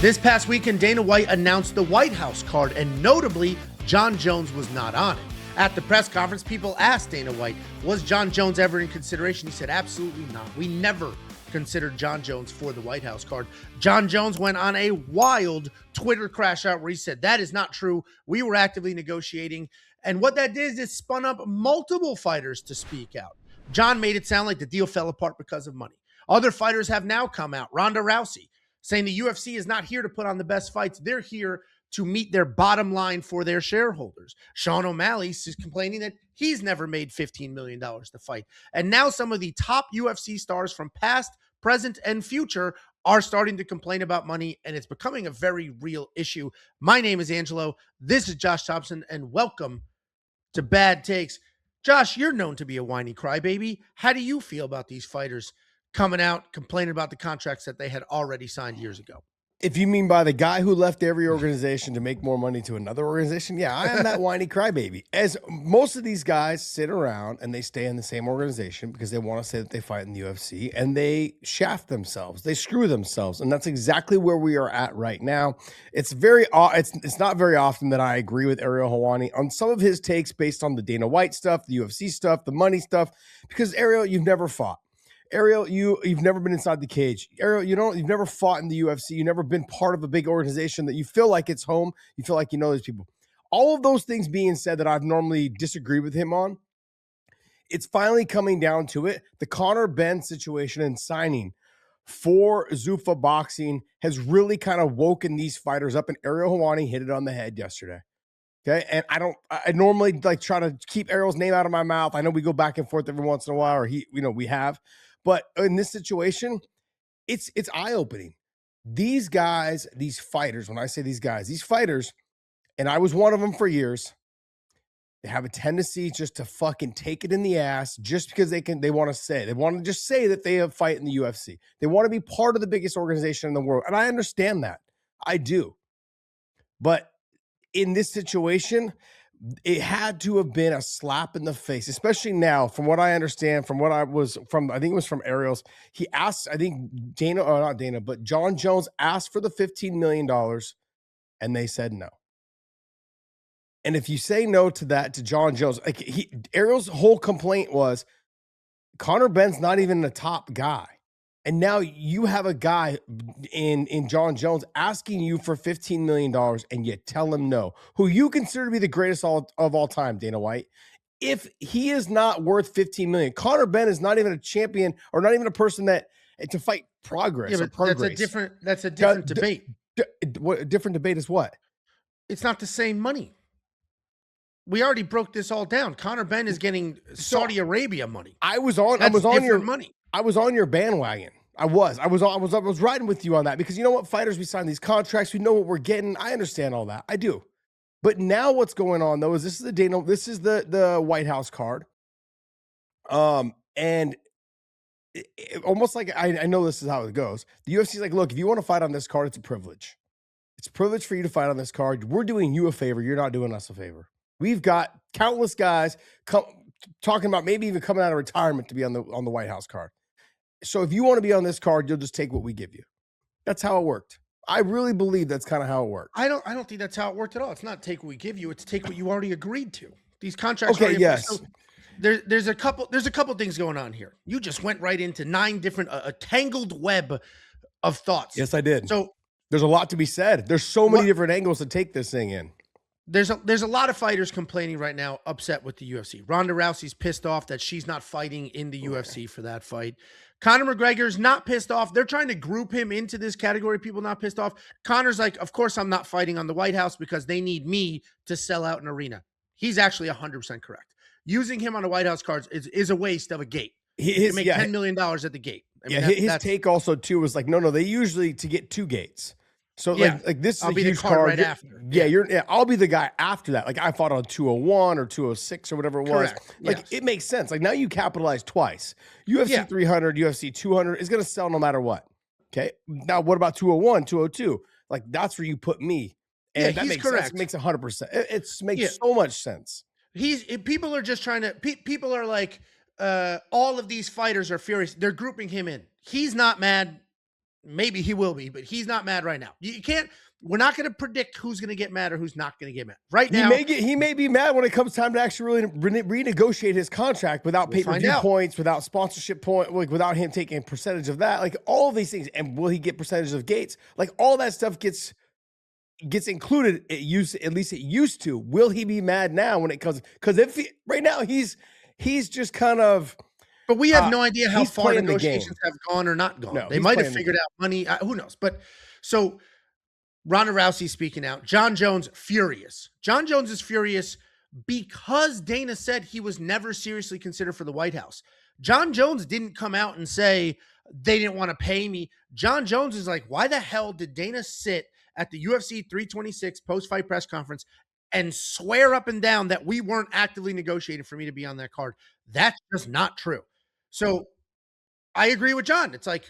This past weekend, Dana White announced the White House card, and notably, Jon Jones was not on it. At the press conference, people asked Dana White, was Jon Jones ever in consideration? He said, absolutely not. We never considered Jon Jones for the White House card. Jon Jones went on a wild Twitter crash out where he said, that is not true. We were actively negotiating. And what that did is it spun up multiple fighters to speak out. Jon made it sound like the deal fell apart because of money. Other fighters have now come out. Ronda Rousey saying the UFC is not here to put on the best fights. They're here to meet their bottom line for their shareholders. Sean O'Malley is complaining that he's never made $15 million to fight. And now some of the top UFC stars from past, present, and future are starting to complain about money, and it's becoming a very real issue. My name is Angelo. This is Josh Thompson, and welcome to Bad Takes. Josh, you're known to be a whiny crybaby. How do you feel about these fighters coming out, complaining about the contracts that they had already signed years ago? If you mean by the guy who left every organization to make more money to another organization, yeah, I am that whiny crybaby. As most of these guys sit around and they stay in the same organization because they want to say that they fight in the UFC, and they shaft themselves, they screw themselves, and that's exactly where we are at right now. It's not very often that I agree with Ariel Helwani on some of his takes based on the Dana White stuff, the UFC stuff, the money stuff, because Ariel, you've never fought. Ariel, you've never been inside the cage. Ariel, you've never fought in the UFC. You've never been part of a big organization that you feel like it's home. You feel like you know these people. All of those things being said that I've normally disagreed with him on, it's finally coming down to it. The Conor Benn situation and signing for Zuffa Boxing has really kind of woken these fighters up, and Ariel Helwani hit it on the head yesterday. Okay, and I normally like try to keep Ariel's name out of my mouth. I know we go back and forth every once in a while, or we have. But in this situation, it's eye-opening. These guys, these fighters, when I say these guys, these fighters, and I was one of them for years, they have a tendency just to fucking take it in the ass just because they want to just say that they have fight in the UFC. They want to be part of the biggest organization in the world. And I understand that. I do. But in this situation, it had to have been a slap in the face, especially now, from what I understand, I think it was from Ariel's. He asked, I think but Jon Jones asked for the $15 million, and they said no. And if you say no to that, to Jon Jones, Ariel's whole complaint was Conor Benn's not even the top guy. And now you have a guy in Jon Jones asking you for $15 million, and you tell him no, who you consider to be the greatest of all time, Dana White. If he is not worth $15 million, Conor Benn is not even a champion or not even a person that to fight progress. Yeah, but that's a different debate. What different debate is what? It's not the same money. We already broke this all down. Conor Benn is getting Saudi Arabia money. I was on your money. I was on your bandwagon. I was riding with you on that because you know what? Fighters, we sign these contracts. We know what we're getting. I understand all that. I do. But now what's going on though is this is the White House card. And almost like I know this is how it goes. The UFC is like, look, if you want to fight on this card, it's a privilege. It's a privilege for you to fight on this card. We're doing you a favor. You're not doing us a favor. We've got countless guys talking about maybe even coming out of retirement to be on the White House card. So if you want to be on this card, you'll just take what we give you. That's how it worked. I really believe that's kind of how it worked. I don't think that's how it worked at all. It's not take what we give you. It's take what you already agreed to. These contracts. Okay. Yes. So there's a couple things going on here. You just went right into 9 different a tangled web of thoughts. Yes, I did. So there's a lot to be said. There's so many different angles to take this thing in. There's a lot of fighters complaining right now, upset with the UFC. Ronda Rousey's pissed off that she's not fighting in the UFC for that fight. Conor McGregor's not pissed off. They're trying to group him into this category of people not pissed off. Conor's like, of course I'm not fighting on the White House because they need me to sell out an arena. He's actually 100% correct. Using him on the White House cards is a waste of a gate. He make $10 million at the gate. I mean, his take also too was like, no, they usually to get 2 gates. So like this is I'll a be huge the card right after. I'll be the guy after that. Like I fought on 201 or 206 or whatever it was. Correct. Like it makes sense. Like now you capitalize twice. UFC 300, UFC 200 is going to sell no matter what. Okay. Now what about 201, 202? Like that's where you put me. And that makes correct. Sense. It makes 100%. It makes so much sense. People are just trying to. People are like, all of these fighters are furious. They're grouping him in. He's not mad. maybe he will be, but he's not mad right now. You can't. We're not going to predict who's going to get mad or who's not going to get mad. Right now, he may be mad when it comes time to actually really renegotiate his contract without pay-per-view points, without sponsorship point, like without him taking a percentage of that, like all of these things. And will he get percentage of gates? Like all that stuff gets included. At least it used to. Will he be mad now when it comes? Because right now he's just kind of. But we have no idea how far negotiations have gone or not gone. They might have figured out money. Who knows? But so Ronda Rousey speaking out. Jon Jones furious. Jon Jones is furious because Dana said he was never seriously considered for the White House. Jon Jones didn't come out and say they didn't want to pay me. Jon Jones is like, why the hell did Dana sit at the UFC 326 post-fight press conference and swear up and down that we weren't actively negotiating for me to be on that card? That's just not true. So I agree with Jon. It's like,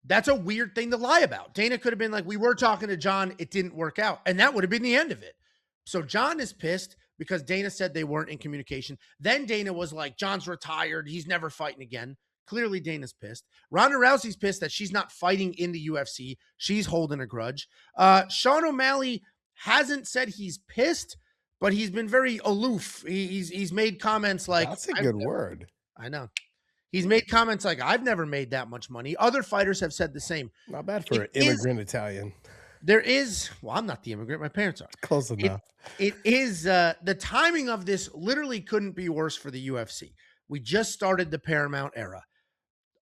that's a weird thing to lie about. Dana could have been like, we were talking to Jon, it didn't work out. And that would have been the end of it. So Jon is pissed because Dana said they weren't in communication. Then Dana was like, Jon's retired. He's never fighting again. Clearly Dana's pissed. Ronda Rousey's pissed that she's not fighting in the UFC. She's holding a grudge. Sean O'Malley hasn't said he's pissed, but he's been very aloof. He's made comments like, that's a good word. I know. He's made comments like, I've never made that much money. Other fighters have said the same. Not bad for an immigrant Italian. There is, well, I'm not the immigrant. My parents are. Close enough. It is, the timing of this literally couldn't be worse for the UFC. We just started the Paramount era.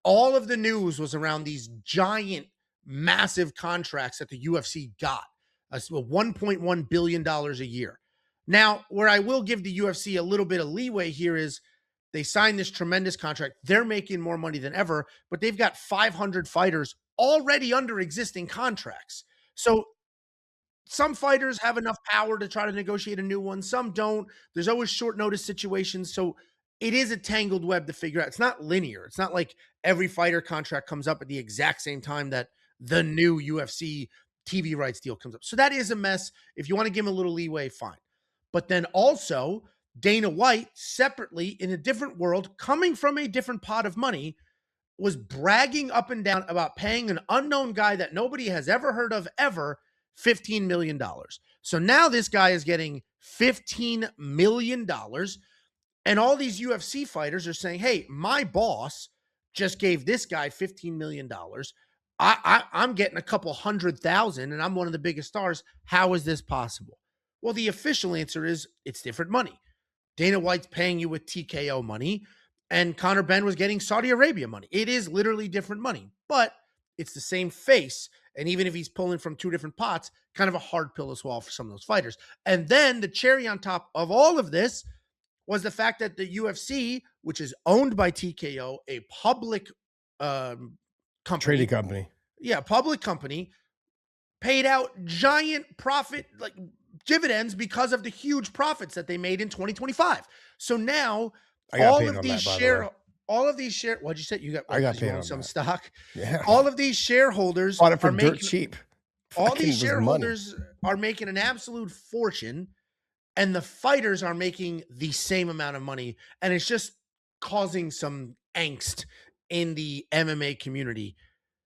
All of the news was around these giant, massive contracts that the UFC got. $1.1 billion a year. Now, where I will give the UFC a little bit of leeway here is, they signed this tremendous contract. They're making more money than ever, but they've got 500 fighters already under existing contracts. So some fighters have enough power to try to negotiate a new one. Some don't. There's always short notice situations. So it is a tangled web to figure out. It's not linear. It's not like every fighter contract comes up at the exact same time that the new UFC TV rights deal comes up. So that is a mess. If you want to give them a little leeway, fine. But then also, Dana White, separately, in a different world, coming from a different pot of money, was bragging up and down about paying an unknown guy that nobody has ever heard of ever $15 million. So now this guy is getting $15 million. And all these UFC fighters are saying, hey, my boss just gave this guy $15 million. I'm getting a couple 100,000 and I'm one of the biggest stars. How is this possible? Well, the official answer is it's different money. Dana White's paying you with TKO money, and Conor Benn was getting Saudi Arabia money. It is literally different money, but it's the same face. And even if he's pulling from two different pots, kind of a hard pill to swallow for some of those fighters. And then the cherry on top of all of this was the fact that the UFC, which is owned by TKO, a public company, trading company. Yeah, public company, paid out giant profit, like dividends, because of the huge profits that they made in 2025. So now all of these what'd you say? I got paid on some stock. Yeah. All of these shareholders bought it for dirt cheap. All these shareholders are making an absolute fortune, and the fighters are making the same amount of money. And it's just causing some angst in the MMA community.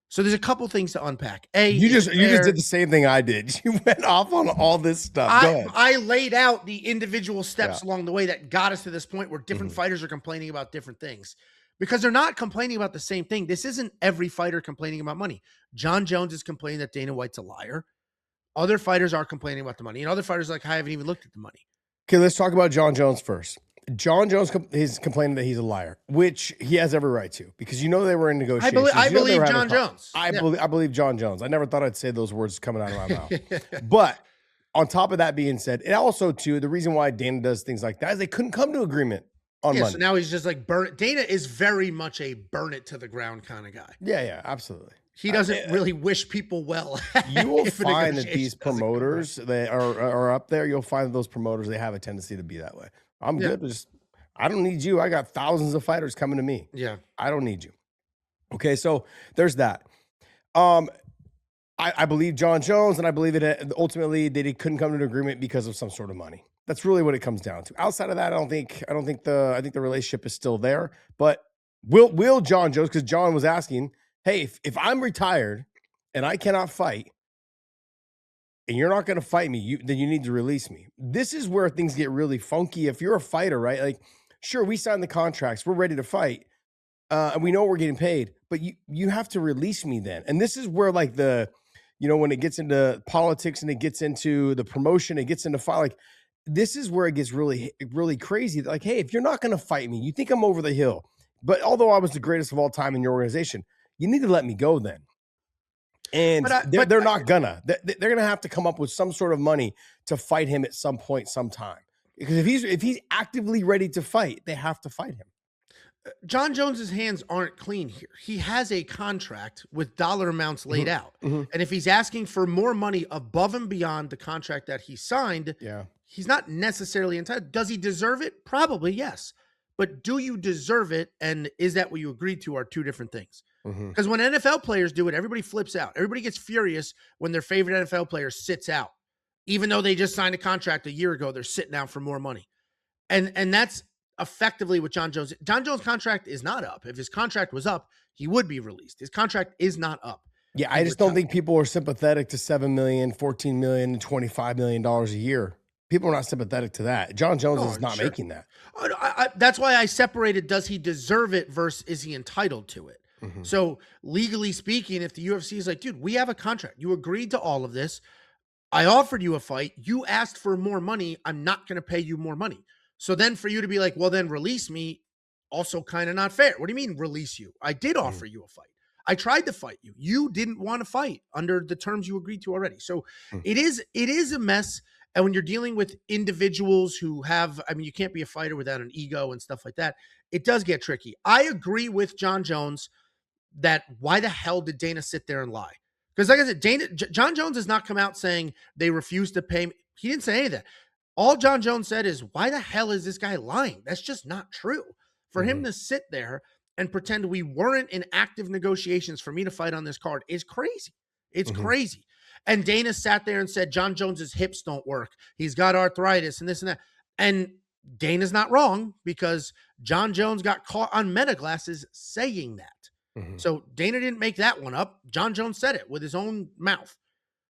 So there's a couple things to unpack. You just did the same thing I did. You went off on all this stuff. Go ahead. I laid out the individual steps along the way that got us to this point where different fighters are complaining about different things, because they're not complaining about the same thing. This isn't every fighter complaining about money. Jon Jones is complaining that Dana White's a liar. Other fighters are complaining about the money, and other fighters are like, I haven't even looked at the money. Okay, let's talk about Jon Jones first. Jon Jones is complaining that he's a liar, which he has every right to, because they were in negotiations. I believe Jon Jones. I believe Jon Jones. I never thought I'd say those words coming out of my mouth. But on top of that being said, and also too, the reason why Dana does things like that is they couldn't come to agreement on money. So now he's just like burn it. Dana is very much a burn it to the ground kind of guy. Yeah, absolutely. He doesn't really wish people well. You will find that these promoters that are up there, you'll find that those promoters, they have a tendency to be that way. I'm good. I don't need you. I got thousands of fighters coming to me. Yeah. I don't need you. Okay, so there's that. I believe Jon Jones, and I believe it ultimately they couldn't come to an agreement because of some sort of money. That's really what it comes down to. Outside of that, I think the relationship is still there. But will Jon Jones, because Jon was asking, hey, if I'm retired and I cannot fight, and you're not going to fight me, then you need to release me. This is where things get really funky. If you're a fighter, right? Like, sure, we signed the contracts, we're ready to fight, and we know we're getting paid, but you have to release me then. And this is where like when it gets into politics and it gets into the promotion, it gets into fight, like this is where it gets really, really crazy. Like, hey, if you're not going to fight me, you think I'm over the hill, but although I was the greatest of all time in your organization, you need to let me go then. And they're not gonna. They're gonna have to come up with some sort of money to fight him at some point, sometime. Because if he's actively ready to fight, they have to fight him. Jon Jones's hands aren't clean here. He has a contract with dollar amounts laid out. And if he's asking for more money above and beyond the contract that he signed, he's not necessarily entitled. Does he deserve it? Probably, yes. But do you deserve it? And is that what you agreed to are two different things. Because when NFL players do it, everybody flips out. Everybody gets furious when their favorite NFL player sits out. Even though they just signed a contract a year ago, they're sitting out for more money. And that's effectively what Jon Jones. Jon Jones' contract is not up. If his contract was up, he would be released. His contract is not up. Yeah, I just don't think people are sympathetic to $7 million, $14 million, and $25 million a year. People are not sympathetic to that. Jon Jones is not making that. That's why I separated, does he deserve it versus is he entitled to it? So legally speaking, if the UFC is like, dude, we have a contract. You agreed to all of this. I offered you a fight. You asked for more money. I'm not going to pay you more money. So then for you to be like, well, then release me, also kind of not fair. What do you mean release you? I did offer you a fight. I tried to fight you. You didn't want to fight under the terms you agreed to already. So it is a mess. And when you're dealing with individuals who have, I mean, you can't be a fighter without an ego and stuff like that. It does get tricky. I agree with Jon Jones that why the hell did Dana sit there and lie? Because like I said, Jon Jones has not come out saying they refused to pay me. He didn't say any of that. All Jon Jones said is, why the hell is this guy lying? That's just not true. For him to sit there and pretend we weren't in active negotiations for me to fight on this card is crazy. It's crazy. And Dana sat there and said, Jon Jones's hips don't work. He's got arthritis and this and that. And Dana's not wrong because Jon Jones got caught on meta glasses saying that. So Dana didn't make that one up. Jon Jones said it with his own mouth.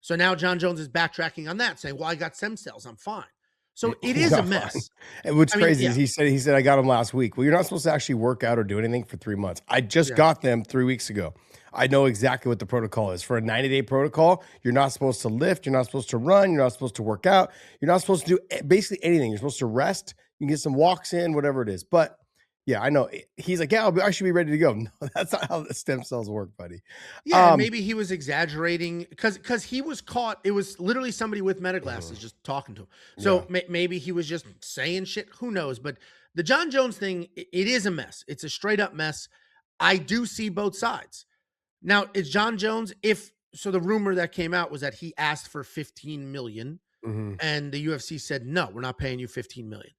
So now Jon Jones is backtracking on that, saying, well, I got stem cells. I'm fine. So it is a mess. And what's crazy is he said, I got them last week. Well, you're not supposed to actually work out or do anything for 3 months. I just got them 3 weeks ago. I know exactly what the protocol is. For a 90-day protocol, you're not supposed to lift. You're not supposed to run. You're not supposed to work out. You're not supposed to do basically anything. You're supposed to rest. You can get some walks in, whatever it is. But yeah, I know. He's like, yeah, I should be ready to go. No, that's not how the stem cells work, buddy. Yeah, maybe he was exaggerating because he was caught. It was literally somebody with meta glasses just talking to him. So maybe he was just saying shit. Who knows? But the Jon Jones thing, it is a mess. It's a straight up mess. I do see both sides. Now, it's Jon Jones. So the rumor that came out was that he asked for 15 million and the UFC said, no, we're not paying you 15 million.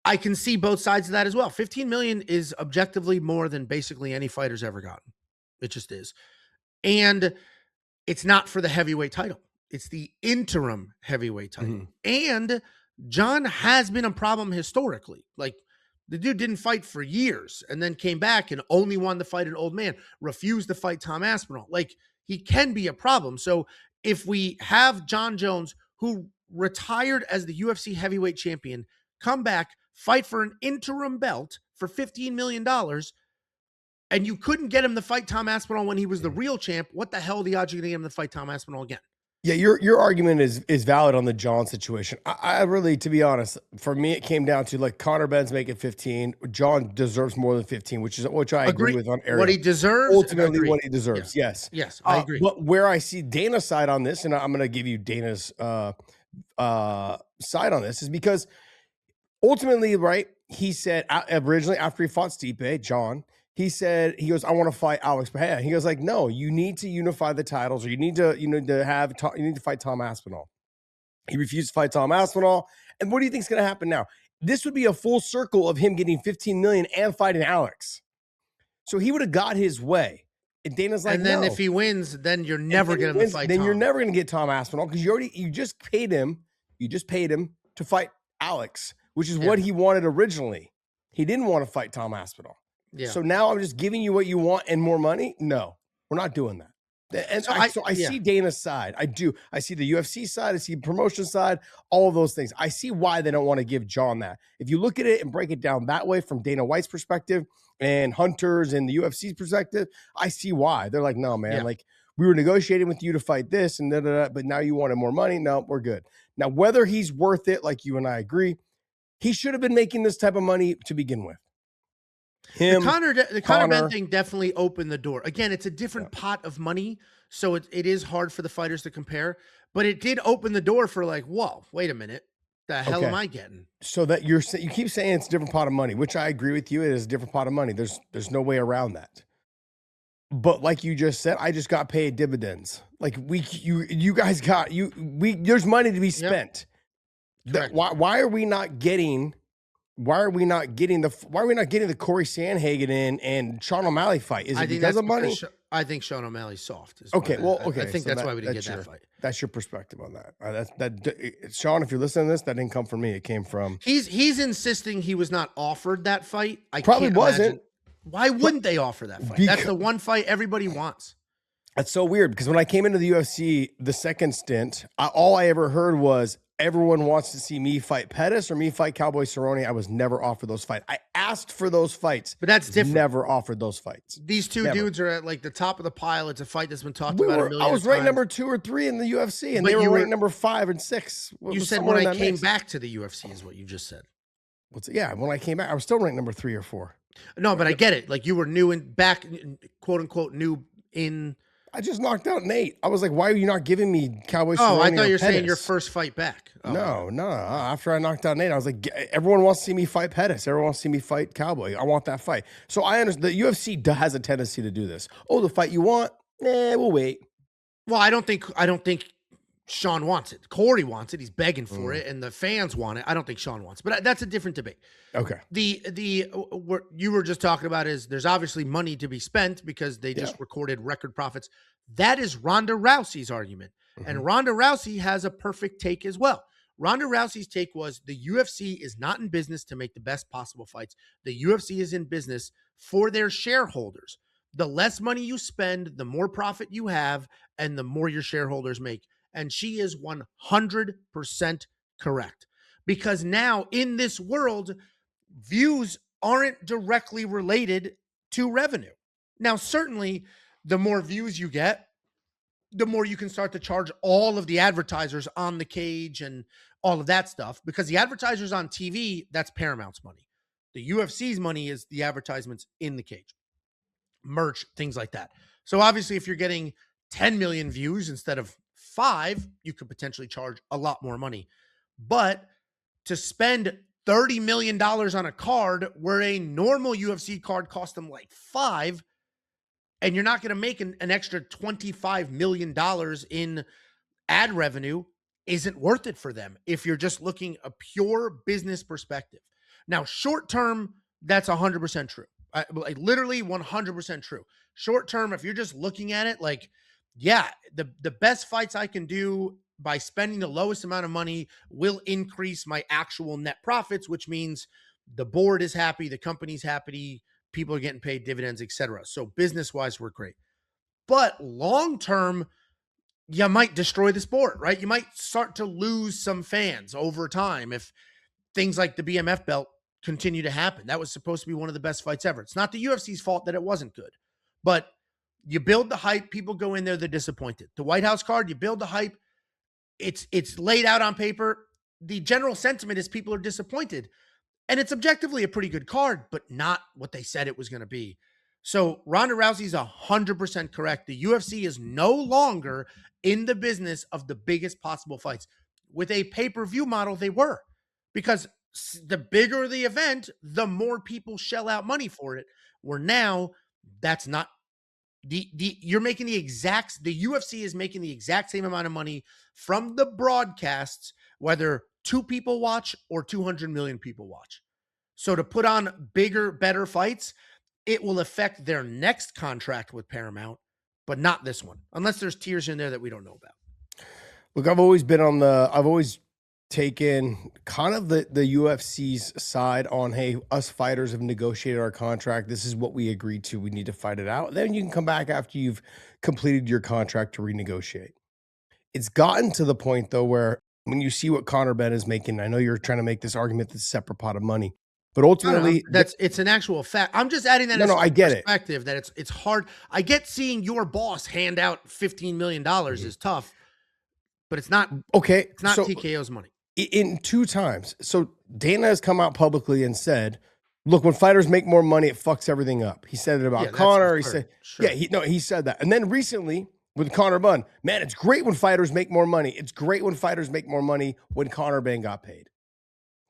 I can see both sides of that as well. 15 million is objectively more than basically any fighter's ever gotten. It just is. And it's not for the heavyweight title. It's the interim heavyweight title. And Jon has been a problem historically. Like the dude didn't fight for years and then came back and only wanted to fight an old man, refused to fight Tom Aspinall. Like he can be a problem. So if we have Jon Jones, who retired as the UFC heavyweight champion, come back, fight for an interim belt for $15 million, and you couldn't get him to fight Tom Aspinall when he was the real champ, what the hell are the odds you're going to get him to fight Tom Aspinall again? Yeah, your argument is valid on the Jon situation. I really, to be honest, for me, it came down to like Conor Ben's making 15. Jon deserves more than 15, which I agree with on Ariel. What he deserves, ultimately what he deserves. Yes, I agree. But where I see Dana's side on this, and I'm going to give you Dana's side on this, is because ultimately, right? He said originally after he fought Stipe, Jon, he goes, I want to fight Alex Pereira. He goes like, no, you need to unify the titles, or you need to fight Tom Aspinall. He refused to fight Tom Aspinall. And what do you think is going to happen now? This would be a full circle of him getting 15 million and fighting Alex. So he would have got his way. And Dana's like, and then if he wins, then you're never going to fight. Then Tom. You're never going to get Tom Aspinall because you just paid him. You just paid him to fight Alex, which is what he wanted originally. He didn't want to fight Tom Aspinall. Yeah. So now I'm just giving you what you want and more money. No, we're not doing that. And So I see Dana's side. I do. I see the UFC side. I see promotion side. All of those things. I see why they don't want to give Jon that. If you look at it and break it down that way from Dana White's perspective and Hunter's and the UFC's perspective, I see why they're like, no, man. Like we were negotiating with you to fight this and but now you wanted more money. No, we're good. Now whether he's worth it, like you and I agree, he should have been making this type of money to begin with. The Conor Ben thing definitely opened the door. Again, it's a different pot of money, so it is hard for the fighters to compare. But it did open the door for like, whoa, wait a minute, the hell am I getting? So that you keep saying it's a different pot of money, which I agree with you. It is a different pot of money. There's no way around that. But like you just said, I just got paid dividends. Like you guys got there's money to be spent. Why are we not getting? Why are we not getting the Corey Sandhagen and Sean O'Malley fight? Is it because of money? I think Sean O'Malley's soft. Okay. I think that's why we didn't get that fight. That's your perspective on that. Sean, if you're listening to this, that didn't come from me. It came from. He's insisting he was not offered that fight. I probably wasn't. Why wouldn't they offer that fight? That's the one fight everybody wants. That's so weird because when I came into the UFC, the second stint, all I ever heard was everyone wants to see me fight Pettis or me fight Cowboy Cerrone. I was never offered those fights. I asked for those fights, but that's different. Never offered those fights. These two dudes are at like the top of the pile. It's a fight that's been talked about a million times. I was ranked number 2 or 3 in the UFC, and they were ranked number 5 and 6. You said when I came back to the UFC is what you just said. When I came back, I was still ranked number 3 or 4. No, but I get it. Like you were new and back, quote unquote, new in. I just knocked out Nate. I was like, why are you not giving me Cowboy Cerrone? Oh, I thought you were saying your first fight back. Oh. No. After I knocked out Nate, I was like, everyone wants to see me fight Pettis. Everyone wants to see me fight Cowboy. I want that fight. So I understand the UFC has a tendency to do this. Oh, the fight you want? We'll wait. Well, I don't think Sean wants it. Corey wants it. He's begging for it, and the fans want it. I don't think Sean wants it, but that's a different debate. Okay. What you were just talking about is there's obviously money to be spent because they just recorded record profits. That is Ronda Rousey's argument, and Ronda Rousey has a perfect take as well. Ronda Rousey's take was the UFC is not in business to make the best possible fights. The UFC is in business for their shareholders. The less money you spend, the more profit you have, and the more your shareholders make. And she is 100% correct. Because now in this world, views aren't directly related to revenue. Now, certainly, the more views you get, the more you can start to charge all of the advertisers on the cage and all of that stuff. Because the advertisers on TV, that's Paramount's money. The UFC's money is the advertisements in the cage. Merch, things like that. So obviously, if you're getting 10 million views instead of 5, you could potentially charge a lot more money. But to spend $30 million on a card where a normal UFC card cost them like 5, and you're not going to make an extra $25 million in ad revenue, isn't worth it for them if you're just looking a pure business perspective. Now, short term, that's 100% true. Like literally 100% true. Short term, if you're just looking at it like, yeah, the best fights I can do by spending the lowest amount of money will increase my actual net profits, which means the board is happy, the company's happy, people are getting paid dividends, etc. So business-wise, we're great. But long-term, you might destroy the sport, right? You might start to lose some fans over time if things like the BMF belt continue to happen. That was supposed to be one of the best fights ever. It's not the UFC's fault that it wasn't good, but you build the hype, people go in there, they're disappointed. The White House card, you build the hype, it's laid out on paper. The general sentiment is people are disappointed. And it's objectively a pretty good card, but not what they said it was going to be. So Ronda Rousey's 100% correct. The UFC is no longer in the business of the biggest possible fights. With a pay-per-view model, they were. Because the bigger the event, the more people shell out money for it. Where now, that's not you're making the UFC is making the exact same amount of money from the broadcasts, whether 2 people watch or 200 million people watch. So to put on bigger, better fights, it will affect their next contract with Paramount, but not this one, unless there's tiers in there that we don't know about. Look, I've always taken kind of the UFC's side on, hey, us fighters have negotiated our contract. This is what we agreed to. We need to fight it out. Then you can come back after you've completed your contract to renegotiate. It's gotten to the point though where when you see what Conor Ben is making, I know you're trying to make this argument that's a separate pot of money, but No, ultimately, it's an actual fact. I'm just adding that no, as no, I a get it. perspective that it's hard. I get seeing your boss hand out $15 million Mhm. is tough, but it's not Okay, it's not so TKO's money. in two times. So Dana has come out publicly and said, "Look, when fighters make more money, it fucks everything up." He said it Yeah, about that's Connor. He absurd. said, "Yeah, Sure. he said that." And then recently with Connor Bunn, man, it's great when fighters make more money. It's great when fighters make more money when Connor Ben got paid.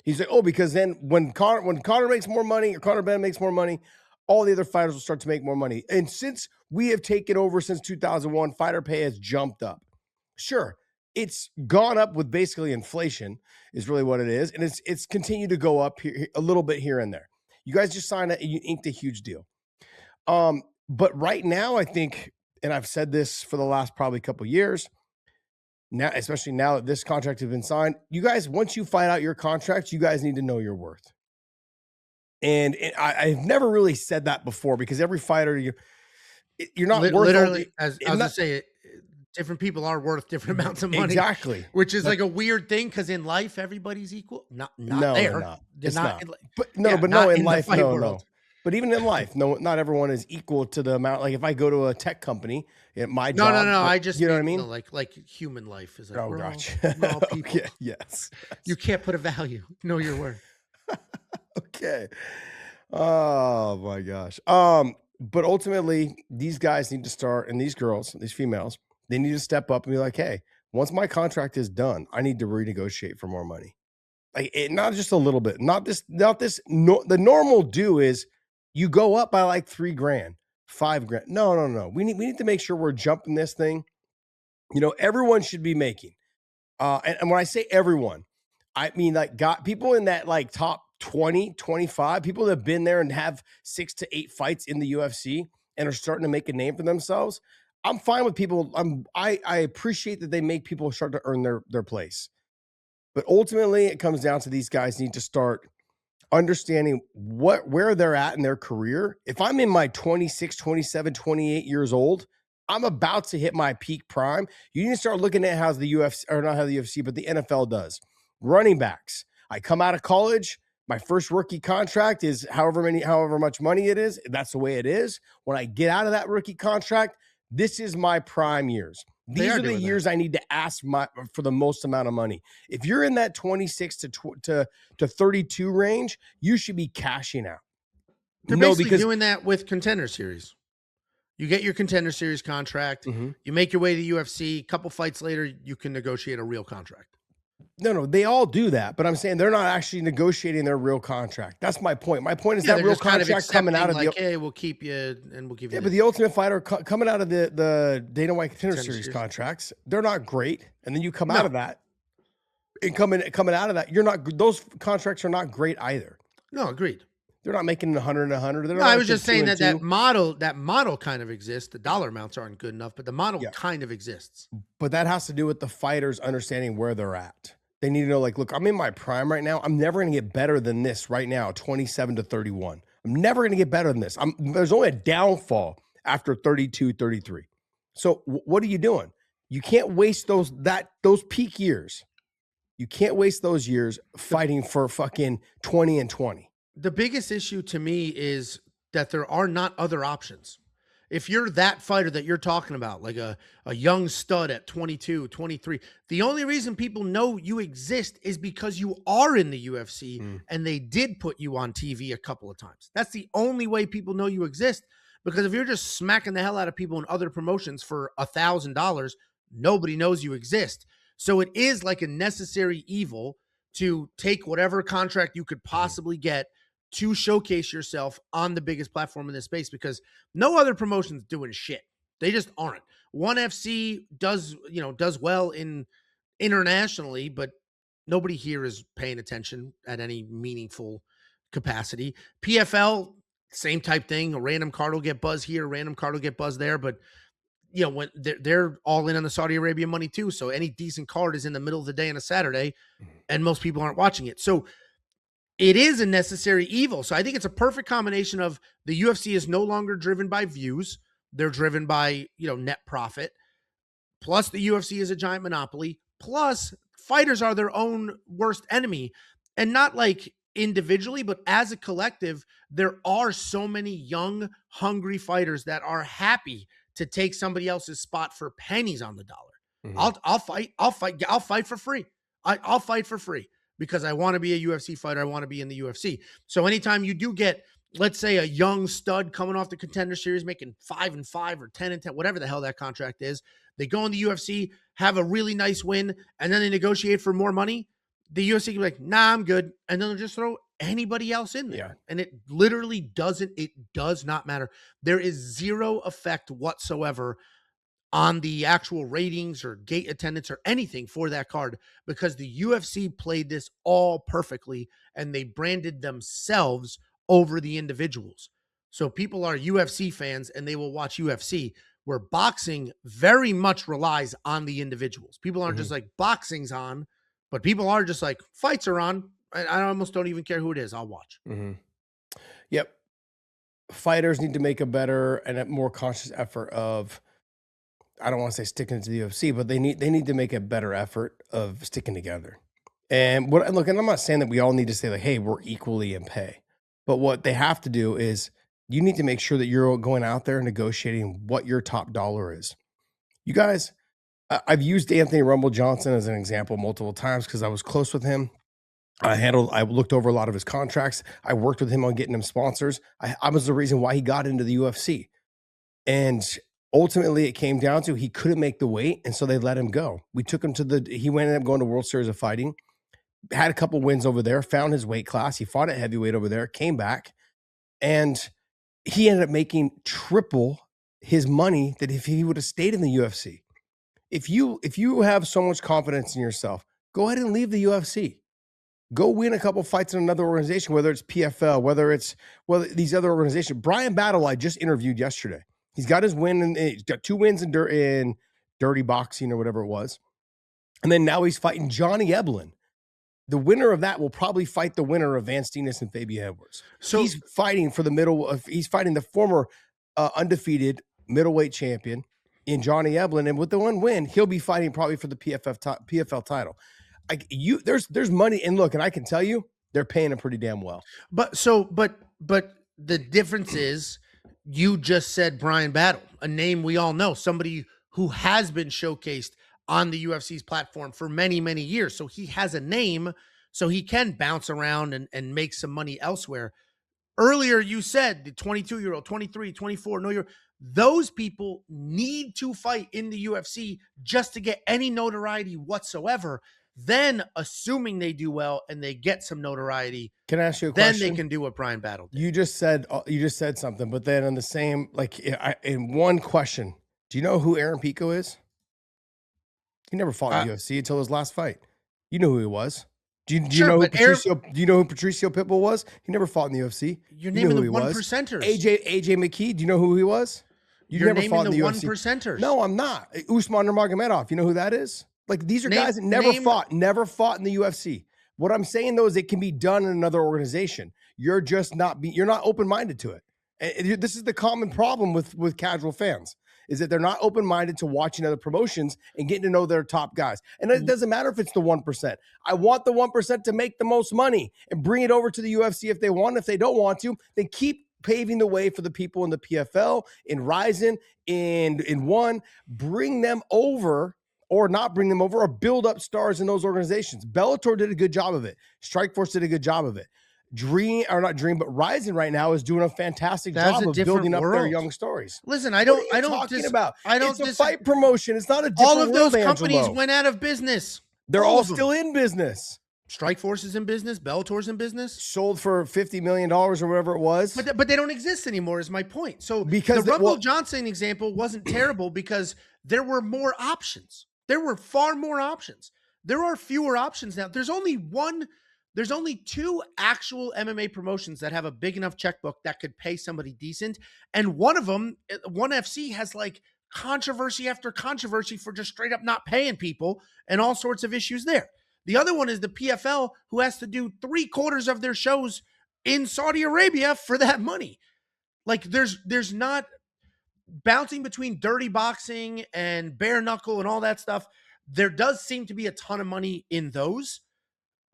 He's like, "Oh, because then when Connor makes more money or Connor Ben makes more money, all the other fighters will start to make more money." And since we have taken over since 2001, fighter pay has jumped up. Sure, it's gone up with basically inflation, is really what it is, and it's continued to go up here a little bit here and there. You guys just signed it, you inked a huge deal. But right now, I think, and I've said this for the last probably couple years, now, especially now that this contract has been signed, you guys, once you fight out your contract, you guys need to know your worth. And I've never really said that before because every fighter, you're not worth Literally, as I was gonna not say, different people are worth different amounts of money, exactly. which is Like, like a weird thing because in life everybody's equal. Not no, they're there. not. They're It's not. not. In, But no, yeah, but no, not in in the life, fight no, world. no. But even in life, no, not everyone is equal to the amount. Like if I go to a tech company, my No, no, job, no. I just you know what I mean mean? like human life is like Oh, gotcha. we're all people. Okay, yes, You yes. can't put a value. Know your worth. Okay. Oh my gosh. But ultimately, these guys need to start, and these girls, these females, they need to step up and be like, hey, once my contract is done, I need to renegotiate for more money. Like not just a little bit, not this. No, the normal do is you go up by like 3 grand, 5 grand. No, no, no. We need to make sure we're jumping this thing. Everyone should be making. And when I say everyone, I mean like got people in that like top 20, 25, people that have been there and have 6 to 8 fights in the UFC and are starting to make a name for themselves. I'm fine with people. I appreciate that they make people start to earn their place. But ultimately, it comes down to these guys need to start understanding where they're at in their career. If I'm in my 26, 27, 28 years old, I'm about to hit my peak prime. You need to start looking at how the UFC, or not how the UFC, but the NFL does. Running backs. I come out of college, my first rookie contract is however much money it is. That's the way it is. When I get out of that rookie contract, this is my prime years. They These are are the doing that. years I need to ask for the most amount of money. If you're in that 26 to 32 range, you should be cashing out. They're No, basically because doing that with Contender Series. You get your Contender Series contract. Mhm. You make your way to the UFC. Couple fights later, you can negotiate a real contract. No, they all do that, but I'm saying they're not actually negotiating their real contract. That's my point. My point is Yeah, that they're real just kind of contract coming out accepting of the like, hey, we'll keep you and we'll give you yeah, but this. the Ultimate Fighter coming out of the Dana White Contender Contender Series Series. contracts, they're not great. And then you come out No, of that, and coming out of that, you're not those contracts are not great either. no, agreed. They're not making 100 and 100. They're No, not I was making just two saying and that two. that model kind of exists. The dollar amounts aren't good enough, but the model Yeah. kind of exists. But that has to do with the fighters understanding where they're at. They need to know, like, look, I'm in my prime right now. I'm never going to get better than this right now, 27 to 31. I'm never going to get better than this. There's only a downfall after 32, 33. So what are you doing? You can't waste those peak years. You can't waste those years The fighting for fucking 20 and 20. the biggest issue to me is that there are not other options. If you're that fighter that you're talking about, like a young stud at 22, 23, the only reason people know you exist is because you are in the UFC Mm. and they did put you on TV a couple of times. That's the only way people know you exist. Because if you're just smacking the hell out of people in other promotions for $1,000, nobody knows you exist. So it is like a necessary evil to take whatever contract you could Mhm. possibly get to showcase yourself on the biggest platform in this space because no other promotion's doing shit. They just aren't. One FC does well in internationally, but nobody here is paying attention at any meaningful capacity. PFL, same type thing. A random card will get buzz here, a random card will get buzz there, but when they're all in on the Saudi Arabia money too. So any decent card is in the middle of the day on a Saturday, and most people aren't watching it. So it is a necessary evil. So I think it's a perfect combination of the UFC is no longer driven by views. They're driven by, net profit. Plus the UFC is a giant monopoly. Plus fighters are their own worst enemy, and not like individually, but as a collective, there are so many young, hungry fighters that are happy to take somebody else's spot for pennies on the dollar. Mhm. I'll fight for free. I'll fight for free because I want to be a UFC fighter. I want to be in the UFC. So anytime you do get, let's say, a young stud coming off the Contender Series making 5-5 or 10-10, whatever the hell that contract is, they go in the UFC, have a really nice win, and then they negotiate for more money. The UFC can be like, nah, I'm good. And then they'll just throw anybody else in there. Yeah. And it literally does not matter. There is zero effect whatsoever on the actual ratings or gate attendance or anything for that card, because the UFC played this all perfectly and they branded themselves over the individuals. So people are UFC fans and they will watch UFC, where boxing very much relies on the individuals. People aren't just like boxing's on, but people are just like fights are on. I almost don't even care who it is. I'll watch. Yep. Fighters need to make a better and a more conscious effort of, I don't want to say sticking to the UFC, but they need to make a better effort of sticking together. And and I'm not saying that we all need to say like, hey, we're equally in pay. But what they have to do is you need to make sure that you're going out there and negotiating what your top dollar is. You guys, I've used Anthony Rumble Johnson as an example multiple times because I was close with him. I looked over a lot of his contracts. I worked with him on getting him sponsors. I was the reason why he got into the UFC. And ultimately it came down to he couldn't make the weight, and so they let him go. We took him he ended up going to World Series of Fighting, had a couple wins over there, found his weight class. He fought at heavyweight over there, came back, and he ended up making triple his money that if he would have stayed in the UFC. If you have so much confidence in yourself, go ahead and leave the UFC. Go win a couple fights in another organization, whether it's PFL, whether these other organizations. Brian Battle, I just interviewed yesterday. He's got his win, and he's got 2 wins in dirty boxing or whatever it was. And then now he's fighting Johnny Eblin. The winner of that will probably fight the winner of Vance Steenis and Fabian Edwards. So he's fighting for he's fighting the former undefeated middleweight champion in Johnny Eblin. And with the one win, he'll be fighting probably for the PFL title. There's money, and look, and I can tell you, they're paying him pretty damn well. But the difference is, you just said Brian Battle, a name we all know, somebody who has been showcased on the UFC's platform for many, many years. So he has a name, so he can bounce around and make some money elsewhere. Earlier, you said the 22-year-old, 23, 24, those people need to fight in the UFC just to get any notoriety whatsoever. Then, assuming they do well and they get some notoriety, can I ask you a question? Then they can do what Brian Battle did. You just said something, but then in the same, in one question, do you know who Aaron Pico is? He never fought in the UFC until his last fight. You know who he was. Do you know who Patricio Pitbull was? He never fought in the UFC. You're naming the 1%ers. AJ McKee, do you know who he was? You're never fought in the 1%ers. No, I'm not. Usman Nurmagomedov, you know who that is? Like, these are guys that never fought in the UFC. What I'm saying though is it can be done in another organization. You're not open-minded to it. And this is the common problem with casual fans, is that they're not open-minded to watching other promotions and getting to know their top guys. And it doesn't matter if it's the 1%. I want the 1% to make the most money and bring it over to the UFC if they want. If they don't want to, then keep paving the way for the people in the PFL, in Ryzen, in One. Bring them over, or not bring them over, or build up stars in those organizations. Bellator did a good job of it. Strikeforce did a good job of it. Ryzen right now is doing a fantastic job of building up their young stories. Listen, It's a fight promotion. It's not a different all of those world, companies Angelo. went out of business. They're all still in business. Strikeforce is in business. Bellator's in business. Sold for $50 million or whatever it was. But they don't exist anymore, is my point. So because the Rumble Johnson example wasn't terrible because there were more options. There were far more options. There are fewer options now. There's only 2 actual MMA promotions that have a big enough checkbook that could pay somebody decent. And one of them, ONE FC, has like controversy after controversy for just straight up not paying people and all sorts of issues there. The other one is the PFL, who has to do 3/4 of their shows in Saudi Arabia for that money. Like there's not bouncing between dirty boxing and bare knuckle and all that stuff. There does seem to be a ton of money in those.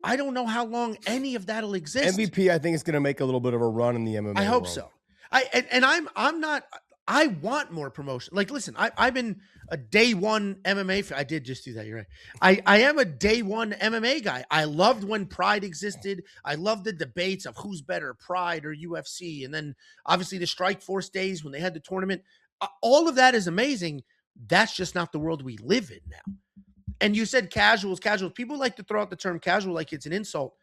I don't know how long any of that'll exist. MVP, I think, is going to make a little bit of a run in the MMA. I hope world. so. I'm not. I want more promotion. Like, listen, I've been a day one MMA. I did just do that. You're right. I am a day one MMA guy. I loved when Pride existed. I loved the debates of who's better, Pride or UFC, and then obviously the Strikeforce days when they had the tournament. All of that is amazing. That's just not the world we live in now. And you said casuals. People like to throw out the term casual like it's an insult.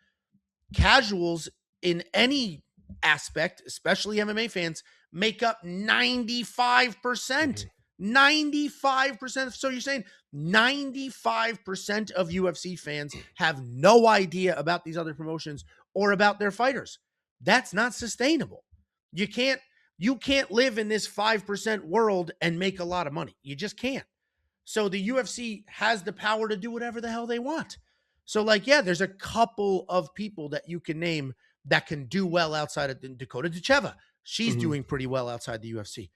Casuals in any aspect, especially MMA fans, make up 95%. 95%. So you're saying 95% of UFC fans have no idea about these other promotions or about their fighters. That's not sustainable. You can't live in this 5% world and make a lot of money. You just can't. So the UFC has the power to do whatever the hell they want. So like, yeah, there's a couple of people that you can name that can do well outside of Dakota Ducheva. She's doing pretty well outside the UFC.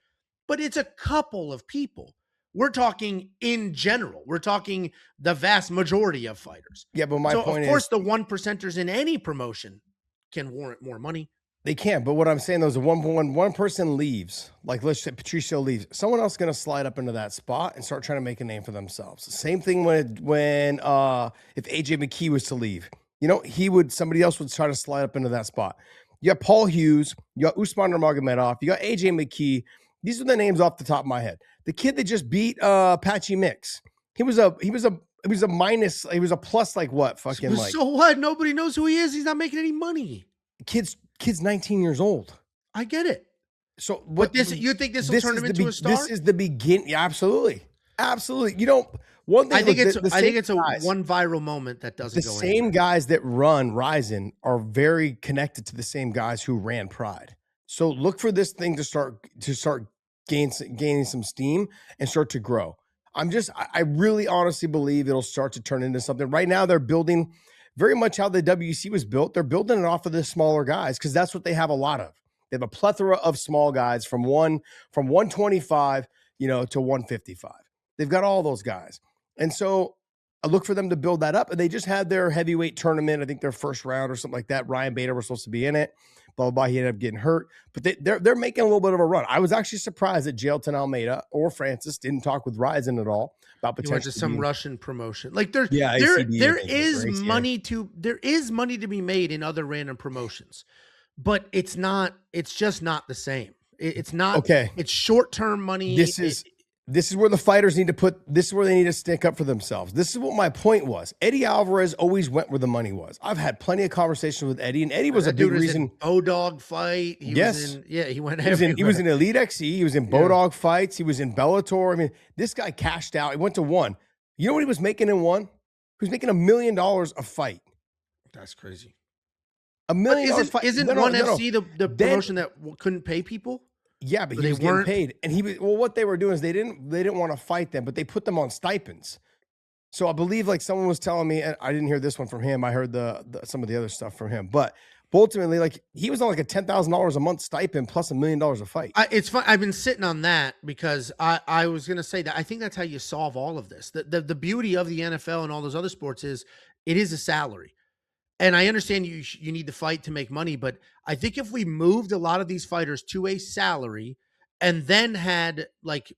But it's a couple of people. We're talking in general. We're talking the vast majority of fighters. Yeah, but my point is, of course, the 1%ers in any promotion can warrant more money. They can, but what I'm saying though is one person leaves, like let's say Patricio leaves, someone else is going to slide up into that spot and start trying to make a name for themselves. Same thing when if AJ McKee was to leave, somebody else would try to slide up into that spot. You got Paul Hughes, you got Usman Nurmagomedov, you got AJ McKee. These are the names off the top of my head. The kid that just beat Patchy Mix, he was a plus like what fucking like. So what? Nobody knows who he is. He's not making any money. Kid's 19 years old. I get it. So, but you think this will turn him into a star? This is the beginning. Yeah, absolutely. One thing I think it's one viral moment that doesn't go anywhere. The same guys that run Ryzen are very connected to the same guys who ran Pride. So look for this thing to start gaining some steam and start to grow. I really honestly believe it'll start to turn into something. Right now they're building very much how the WC was built. They're building it off of the smaller guys because that's what they have a lot of. They have a plethora of small guys from 125, to 155. They've got all those guys. And so I look for them to build that up. And they just had their heavyweight tournament, I think their first round or something like that. Ryan Bader was supposed to be in it. Blah, blah, blah. He ended up getting hurt. But they're making a little bit of a run. I was actually surprised that Jailton Almeida or Francis didn't talk with Ryzen at all about potentially. He went to some Russian promotion. Like there is money to be made in other random promotions, but it's just not the same. It's not okay. It's short-term money. This is where the fighters need to this is where they need to stick up for themselves. This is what my point was. Eddie Alvarez always went where the money was. I've had plenty of conversations with Eddie, and Eddie was a big reason. Bodog fight. He went everywhere. He was in Elite XC. He was in Bodog fights. He was in Bellator. I mean, this guy cashed out. He went to one. You know what he was making in one? He was making $1 million a fight. That's crazy. $1 million fight. Isn't ONE FC the promotion that couldn't pay people? Yeah, but he was getting paid. And what they were doing is they didn't want to fight them, but they put them on stipends. So I believe like someone was telling me, and I didn't hear this one from him. I heard some of the other stuff from him. But ultimately, like he was on like a $10,000 a month stipend plus $1 million a fight. It's fun. I've been sitting on that because I was going to say that I think that's how you solve all of this. The beauty of the NFL and all those other sports is it is a salary. And I understand you need to fight to make money, but I think if we moved a lot of these fighters to a salary and then had like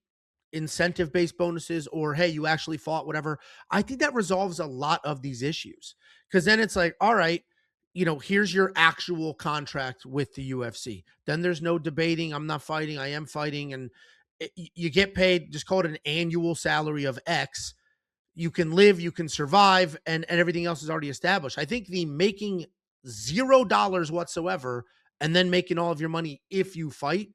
incentive-based bonuses or, hey, you actually fought, whatever, I think that resolves a lot of these issues. Because then it's like, all right, here's your actual contract with the UFC. Then there's no debating. I'm not fighting. I am fighting. And you get paid, just call it an annual salary of X. You can live, you can survive, and everything else is already established. I think the making $0 whatsoever and then making all of your money if you fight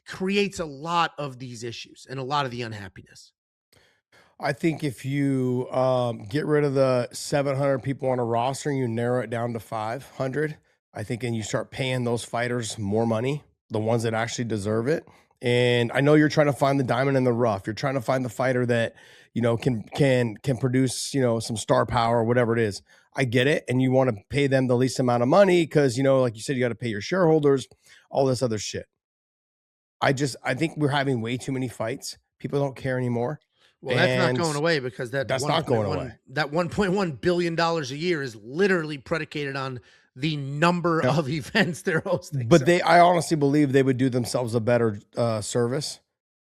creates a lot of these issues and a lot of the unhappiness. I think if you get rid of the 700 people on a roster and you narrow it down to 500, I think, and you start paying those fighters more money, the ones that actually deserve it, And I know you're trying to find the diamond in the rough. You're trying to find the fighter that, can produce, some star power or whatever it is. I get it. And you want to pay them the least amount of money because, like you said, you got to pay your shareholders, all this other shit. I think we're having way too many fights. People don't care anymore. Well, that's not going away because that's not going away. That $1.1 billion a year is literally predicated on the number of events they're hosting. But I honestly believe they would do themselves a better service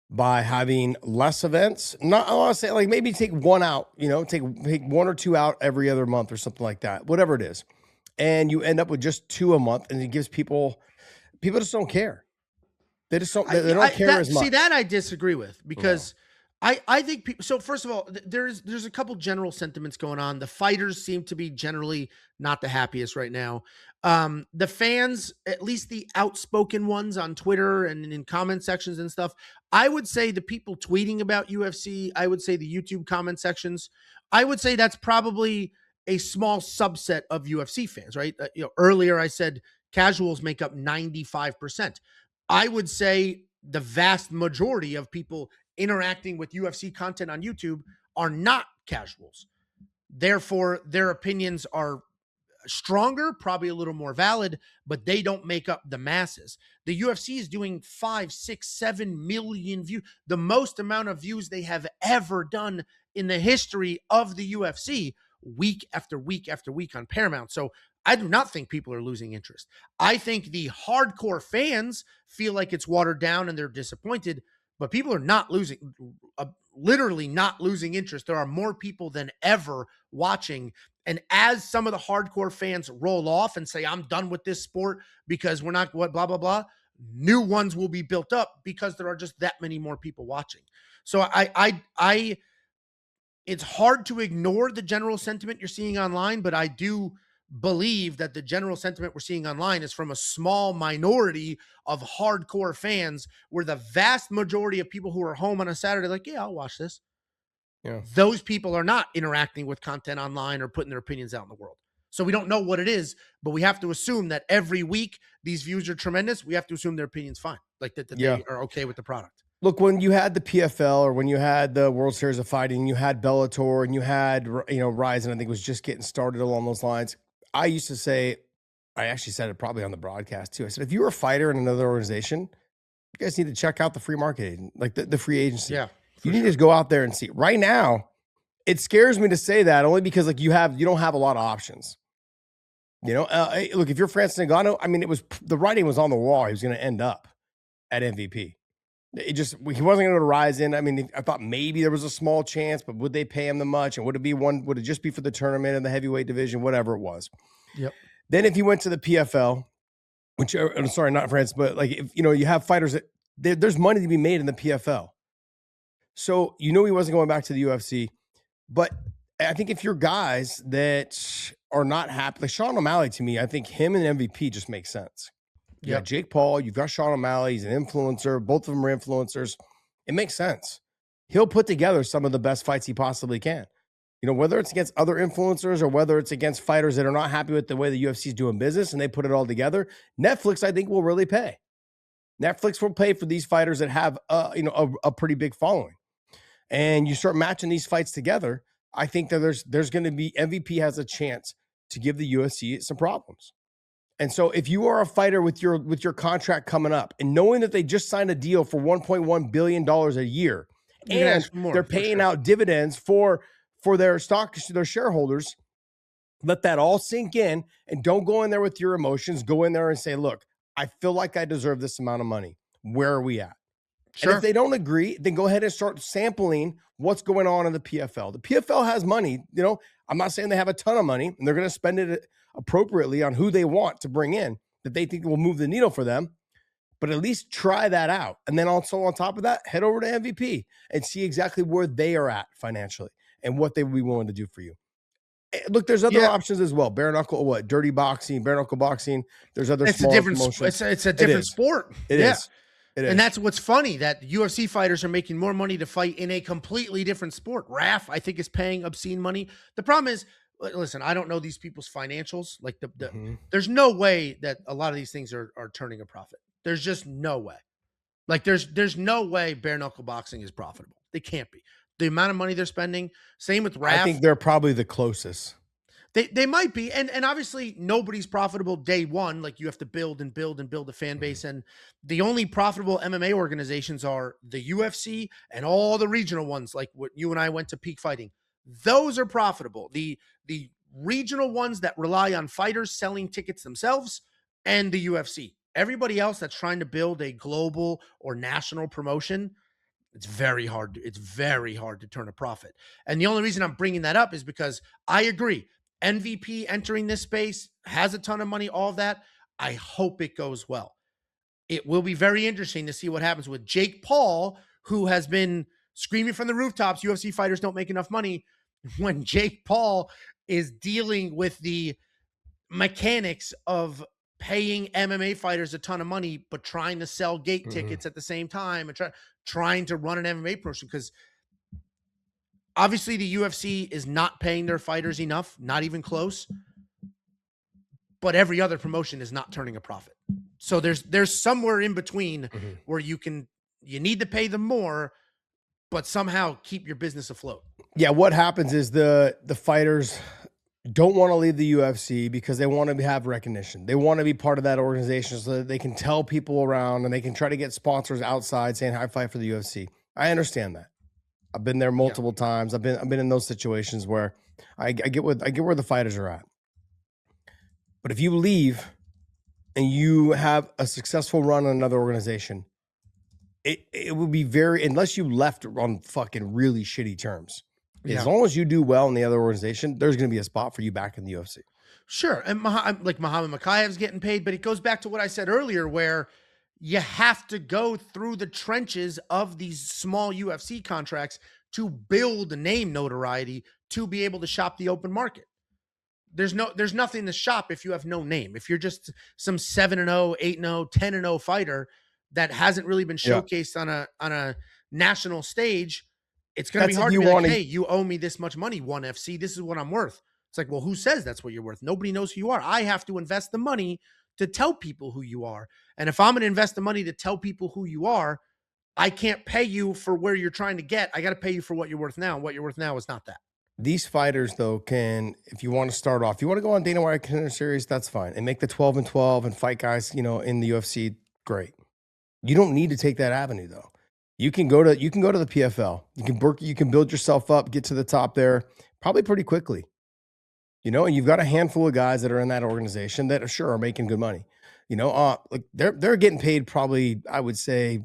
by having less events. Not, I want to say, like, maybe take one out, take one or two out every other month or something like that, whatever it is. And you end up with just 2 a month, and it gives people just don't care. They just don't, they don't care as much. See, that I disagree with because I think people, so first of all, there's a couple general sentiments going on. The fighters seem to be generally not the happiest right now. The fans, at least the outspoken ones on Twitter and in comment sections and stuff, I would say the people tweeting about UFC, I would say the YouTube comment sections, I would say that's probably a small subset of UFC fans, right? Earlier I said casuals make up 95%. I would say the vast majority of people interacting with UFC content on YouTube are not casuals. Therefore, their opinions are stronger, probably a little more valid, but they don't make up the masses. The UFC is doing 5, 6, 7 million views, the most amount of views they have ever done in the history of the UFC, week after week after week on Paramount. So I do not think people are losing interest. I think the hardcore fans feel like it's watered down and they're disappointed, but people are not losing, literally not losing interest. There are more people than ever watching. And as some of the hardcore fans roll off and say, I'm done with this sport because we're not what, blah, blah, blah, new ones will be built up because there are just that many more people watching. So it's hard to ignore the general sentiment you're seeing online, but I do believe that the general sentiment we're seeing online is from a small minority of hardcore fans, where the vast majority of people who are home on a Saturday, like, yeah, I'll watch this. Yeah. Those people are not interacting with content online or putting their opinions out in the world. So we don't know what it is, but we have to assume that every week these views are tremendous. We have to assume their opinion's fine, like that they are okay with the product. Look, when you had the PFL or when you had the World Series of Fighting, you had Bellator and you had, Rise, and I think was just getting started along those lines. I used to say, I actually said it probably on the broadcast too. I said, if you were a fighter in another organization, you guys need to check out the free market agent, like the free agency. Yeah. You need to just go out there and see. Right now, it scares me to say that only because you don't have a lot of options. Look, if you're Francis Ngannou, I mean, the writing was on the wall. He was going to end up at MVP. He wasn't going to rise in. I mean, I thought maybe there was a small chance, but would they pay him the much? And would it just be for the tournament in the heavyweight division, whatever it was? Yep. Then if he went to the PFL, which, I'm sorry, not France, but like, if, you have fighters that there's money to be made in the PFL. So, he wasn't going back to the UFC, but I think if you're guys that are not happy, like Sean O'Malley, to me, I think him and MVP just makes sense. You got Jake Paul, you've got Sean O'Malley, he's an influencer. Both of them are influencers. It makes sense. He'll put together some of the best fights he possibly can. Whether it's against other influencers or whether it's against fighters that are not happy with the way the UFC is doing business and they put it all together, Netflix, I think, will really pay. Netflix will pay for these fighters that have, a pretty big following. And you start matching these fights together, I think that there's going to be, MVP has a chance to give the UFC some problems. And so if you are a fighter with your contract coming up and knowing that they just signed a deal for $1.1 billion a year and they're paying out dividends for their their shareholders, let that all sink in and don't go in there with your emotions. Go in there and say, look, I feel like I deserve this amount of money. Where are we at? Sure. And if they don't agree, then go ahead and start sampling what's going on in the PFL. The PFL has money. I'm not saying they have a ton of money and they're going to spend it appropriately on who they want to bring in that they think will move the needle for them. But at least try that out. And then also on top of that, head over to MVP and see exactly where they are at financially and what they would be willing to do for you. Look, there's other options as well. Bare knuckle, dirty boxing, bare knuckle boxing. There's other small promotions. It's a different sport. It is. And that's what's funny, that UFC fighters are making more money to fight in a completely different sport. RAF, I think, is paying obscene money. The problem is, listen, I don't know these people's financials. Like there's no way that a lot of these things are turning a profit. There's just no way. Like there's no way bare knuckle boxing is profitable. They can't be. The amount of money they're spending. Same with I RAF. think they're probably the closest. They might be, and obviously nobody's profitable day one. Like you have to build and build and build a fan base, and the only profitable MMA organizations are the UFC and all the regional ones, like what you and I went to Peak Fighting. Those are profitable. The regional ones that rely on fighters selling tickets themselves, and the UFC. Everybody else that's trying to build a global or national promotion, it's very hard. It's very hard to turn a profit. And the only reason I'm bringing that up is because I agree. MVP entering this space has a ton of money, all of that. I hope it goes well. It will be very interesting to see what happens with Jake Paul, who has been screaming from the rooftops UFC fighters don't make enough money, when Jake Paul is dealing with the mechanics of paying MMA fighters a ton of money, but trying to sell gate tickets at the same time and trying to run an MMA promotion. Because obviously the UFC is not paying their fighters enough, not even close. But every other promotion is not turning a profit. So there's somewhere in between where you need to pay them more, but somehow keep your business afloat. Yeah, what happens is the fighters don't want to leave the UFC because they want to have recognition. They want to be part of that organization so that they can tell people around and they can try to get sponsors outside saying, "I fight for the UFC." I understand that. I've been there multiple times. I've been in those situations where I get where the fighters are at. But if you leave and you have a successful run in another organization, it would be unless you left on fucking really shitty terms. As long as you do well in the other organization, there's going to be a spot for you back in the UFC. Sure. And like Muhammad Makayev's getting paid, but it goes back to what I said earlier, where you have to go through the trenches of these small UFC contracts to build name notoriety to be able to shop the open market. There's nothing to shop if you have no name. If you're just some 7-0, 8-0, 10-0 fighter that hasn't really been showcased on a national stage, it's going to be hard to be like, hey, you owe me this much money, ONE FC. This is what I'm worth. It's like, well, who says that's what you're worth? Nobody knows who you are. I have to invest the money to tell people who you are. And if I'm going to invest the money to tell people who you are, I can't pay you for where you're trying to get. I got to pay you for what you're worth now. And what you're worth now is not that. These fighters, though, can, if you want to start off, you want to go on Dana White Contender Series, that's fine. And make the 12-12 and fight guys, in the UFC, great. You don't need to take that avenue, though. You can go to the PFL. You can build yourself up, get to the top there, probably pretty quickly. And you've got a handful of guys that are in that organization that are making good money. Like they're getting paid probably, I would say,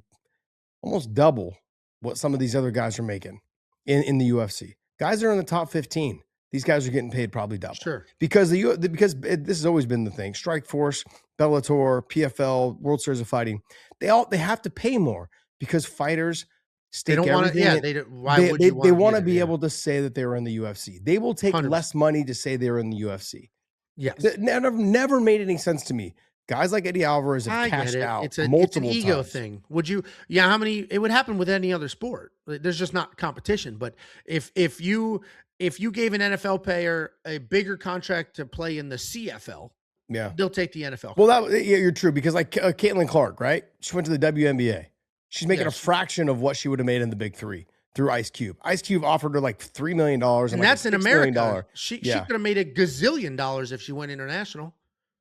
almost double what some of these other guys are making in the UFC. Guys are in the top 15. These guys are getting paid probably double. Sure. Because this has always been the thing. Strikeforce, Bellator, PFL, World Series of Fighting, they have to pay more because fighters stake everything. They want to be able to say that they were in the UFC. They will take 100%. Less money to say they're in the UFC. Yes. That never made any sense to me. Guys like Eddie Alvarez have cashed out multiple times. It's an ego thing. Would you? Yeah. How many? It would happen with any other sport. There's just not competition. But if you gave an NFL player a bigger contract to play in the CFL, they'll take the NFL. Well, you're true because like Caitlin Clark, right? She went to the WNBA. She's making a fraction of what she would have made in the Big Three through Ice Cube. Ice Cube offered her like $3 million, and that's in America. She could have made $1 gazillion if she went international.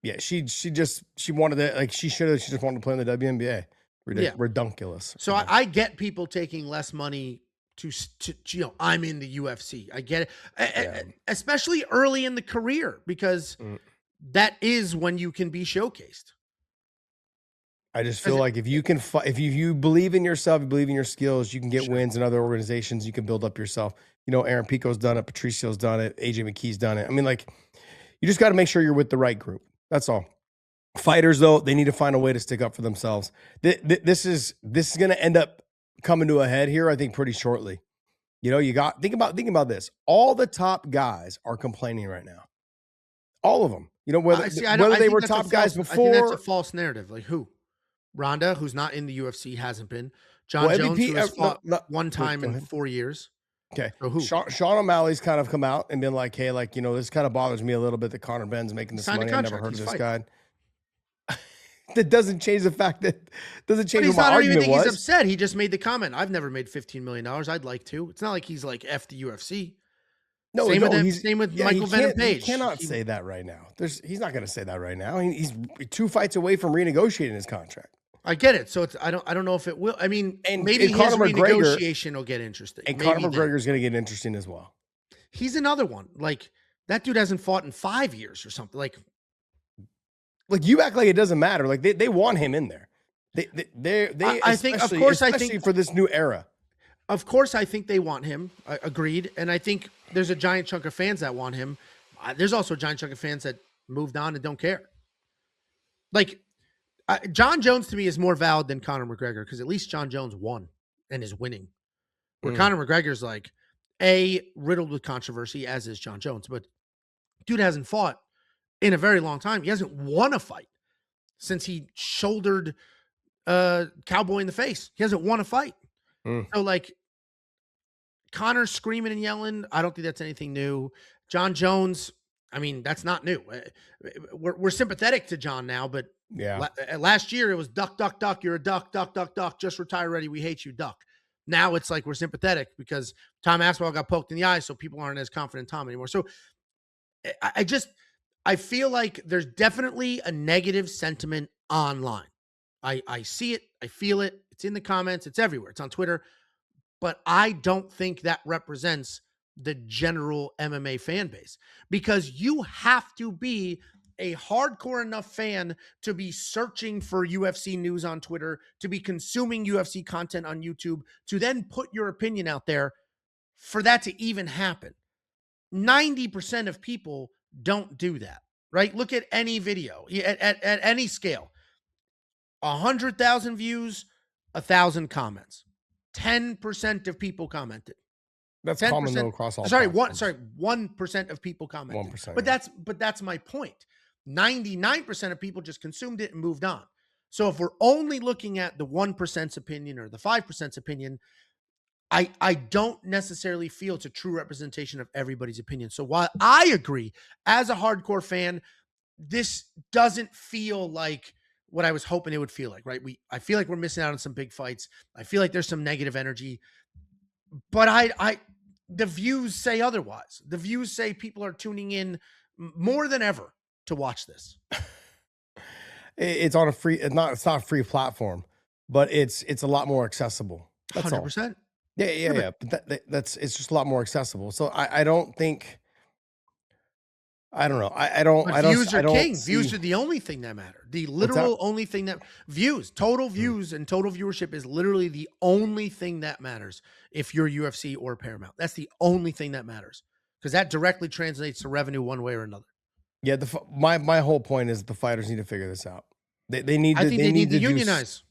Yeah, she wanted to, like, she just wanted to play in the WNBA. Ridiculous. So I get people taking less money to I'm in the UFC. I get it, especially early in the career, because that is when you can be showcased. I just feel like if you can, if you believe in yourself, you believe in your skills, you can get wins in other organizations. You can build up yourself. Aaron Pico's done it. Patricio's done it. AJ McKee's done it. I mean, like, you just got to make sure you're with the right group. That's all. Fighters, though, they need to find a way to stick up for themselves. This is going to end up coming to a head here, I think, pretty shortly. Think about this. All the top guys are complaining right now. All of them. Whether they were top guys before. I think that's a false narrative. Like who? Ronda, who's not in the UFC, hasn't been. Jon Jones, who has fought one time in 4 years. Okay. So who? Sean O'Malley's kind of come out and been like, hey, like, this kind of bothers me a little bit that Conor Ben's making this money. I never heard of this guy. that doesn't change the fact that doesn't But change he's what my not, I don't even argument think he's was. upset. He just made the comment. I've never made $15 million. I'd like to. It's not like he's like F the UFC. No, Same with no, him. Same with Michael Venom he Page. cannot say that right now. He's not going to say that right now. He's 2 fights away from renegotiating his contract. I get it. So it's I don't know if it will. I mean, And maybe his Conor McGregor renegotiation will get interesting. And Maybe Conor McGregor is going to get interesting as well. He's another one. Like that dude hasn't fought in 5 years or something. Like you act like it doesn't matter. Like they want him in there. I think, of course, especially for this new era. Of course, I think they want him. Agreed. And I think there's a giant chunk of fans that want him. There's also a giant chunk of fans that moved on and don't care. Like Jon Jones to me is more valid than Conor McGregor because at least Jon Jones won and is winning. Where Conor McGregor's like riddled with controversy, as is Jon Jones, but dude hasn't fought in a very long time. He hasn't won a fight since he shouldered Cowboy in the face. He hasn't won a fight. So like Conor screaming and yelling, I don't think that's anything new. Jon Jones, I mean, that's not new. We're sympathetic to Jon now, but yeah, last year it was duck, duck, duck. You're a duck, duck, duck, duck. Just retire already. We hate you, duck. Now it's like we're sympathetic because Tom Aspinall got poked in the eye, so people aren't as confident in Tom anymore. So I feel like there's definitely a negative sentiment online. I see it. I feel it. It's in the comments. It's everywhere. It's on Twitter. But I don't think that represents the general MMA fan base because you have to be a hardcore enough fan to be searching for UFC news on Twitter, to be consuming UFC content on YouTube, to then put your opinion out there for that to even happen. 90% of people don't do that, right? Look at any video at any scale. 100,000 views, 1,000 comments. 10% of people commented. That's common though across all. 1% of people commented. 1%. But that's my point. 99% of people just consumed it and moved on. So if we're only looking at the 1%'s opinion or the 5%'s opinion, I don't necessarily feel it's a true representation of everybody's opinion. So while I agree, as a hardcore fan, this doesn't feel like what I was hoping it would feel like, right? I feel like we're missing out on some big fights. I feel like there's some negative energy, but the views say otherwise. The views say people are tuning in more than ever to watch this. It's on a free, it's not a free platform, but it's a lot more accessible. That's 100%. all. Yeah. But it's just a lot more accessible. So I don't think. I don't know. I don't. Views are king. See, views are the only thing that matter. The literal only thing that total views and total viewership is literally the only thing that matters. If you're UFC or Paramount, that's the only thing that matters because that directly translates to revenue one way or another. Yeah. My whole point is the fighters need to figure this out. They need. I think they need to unionize.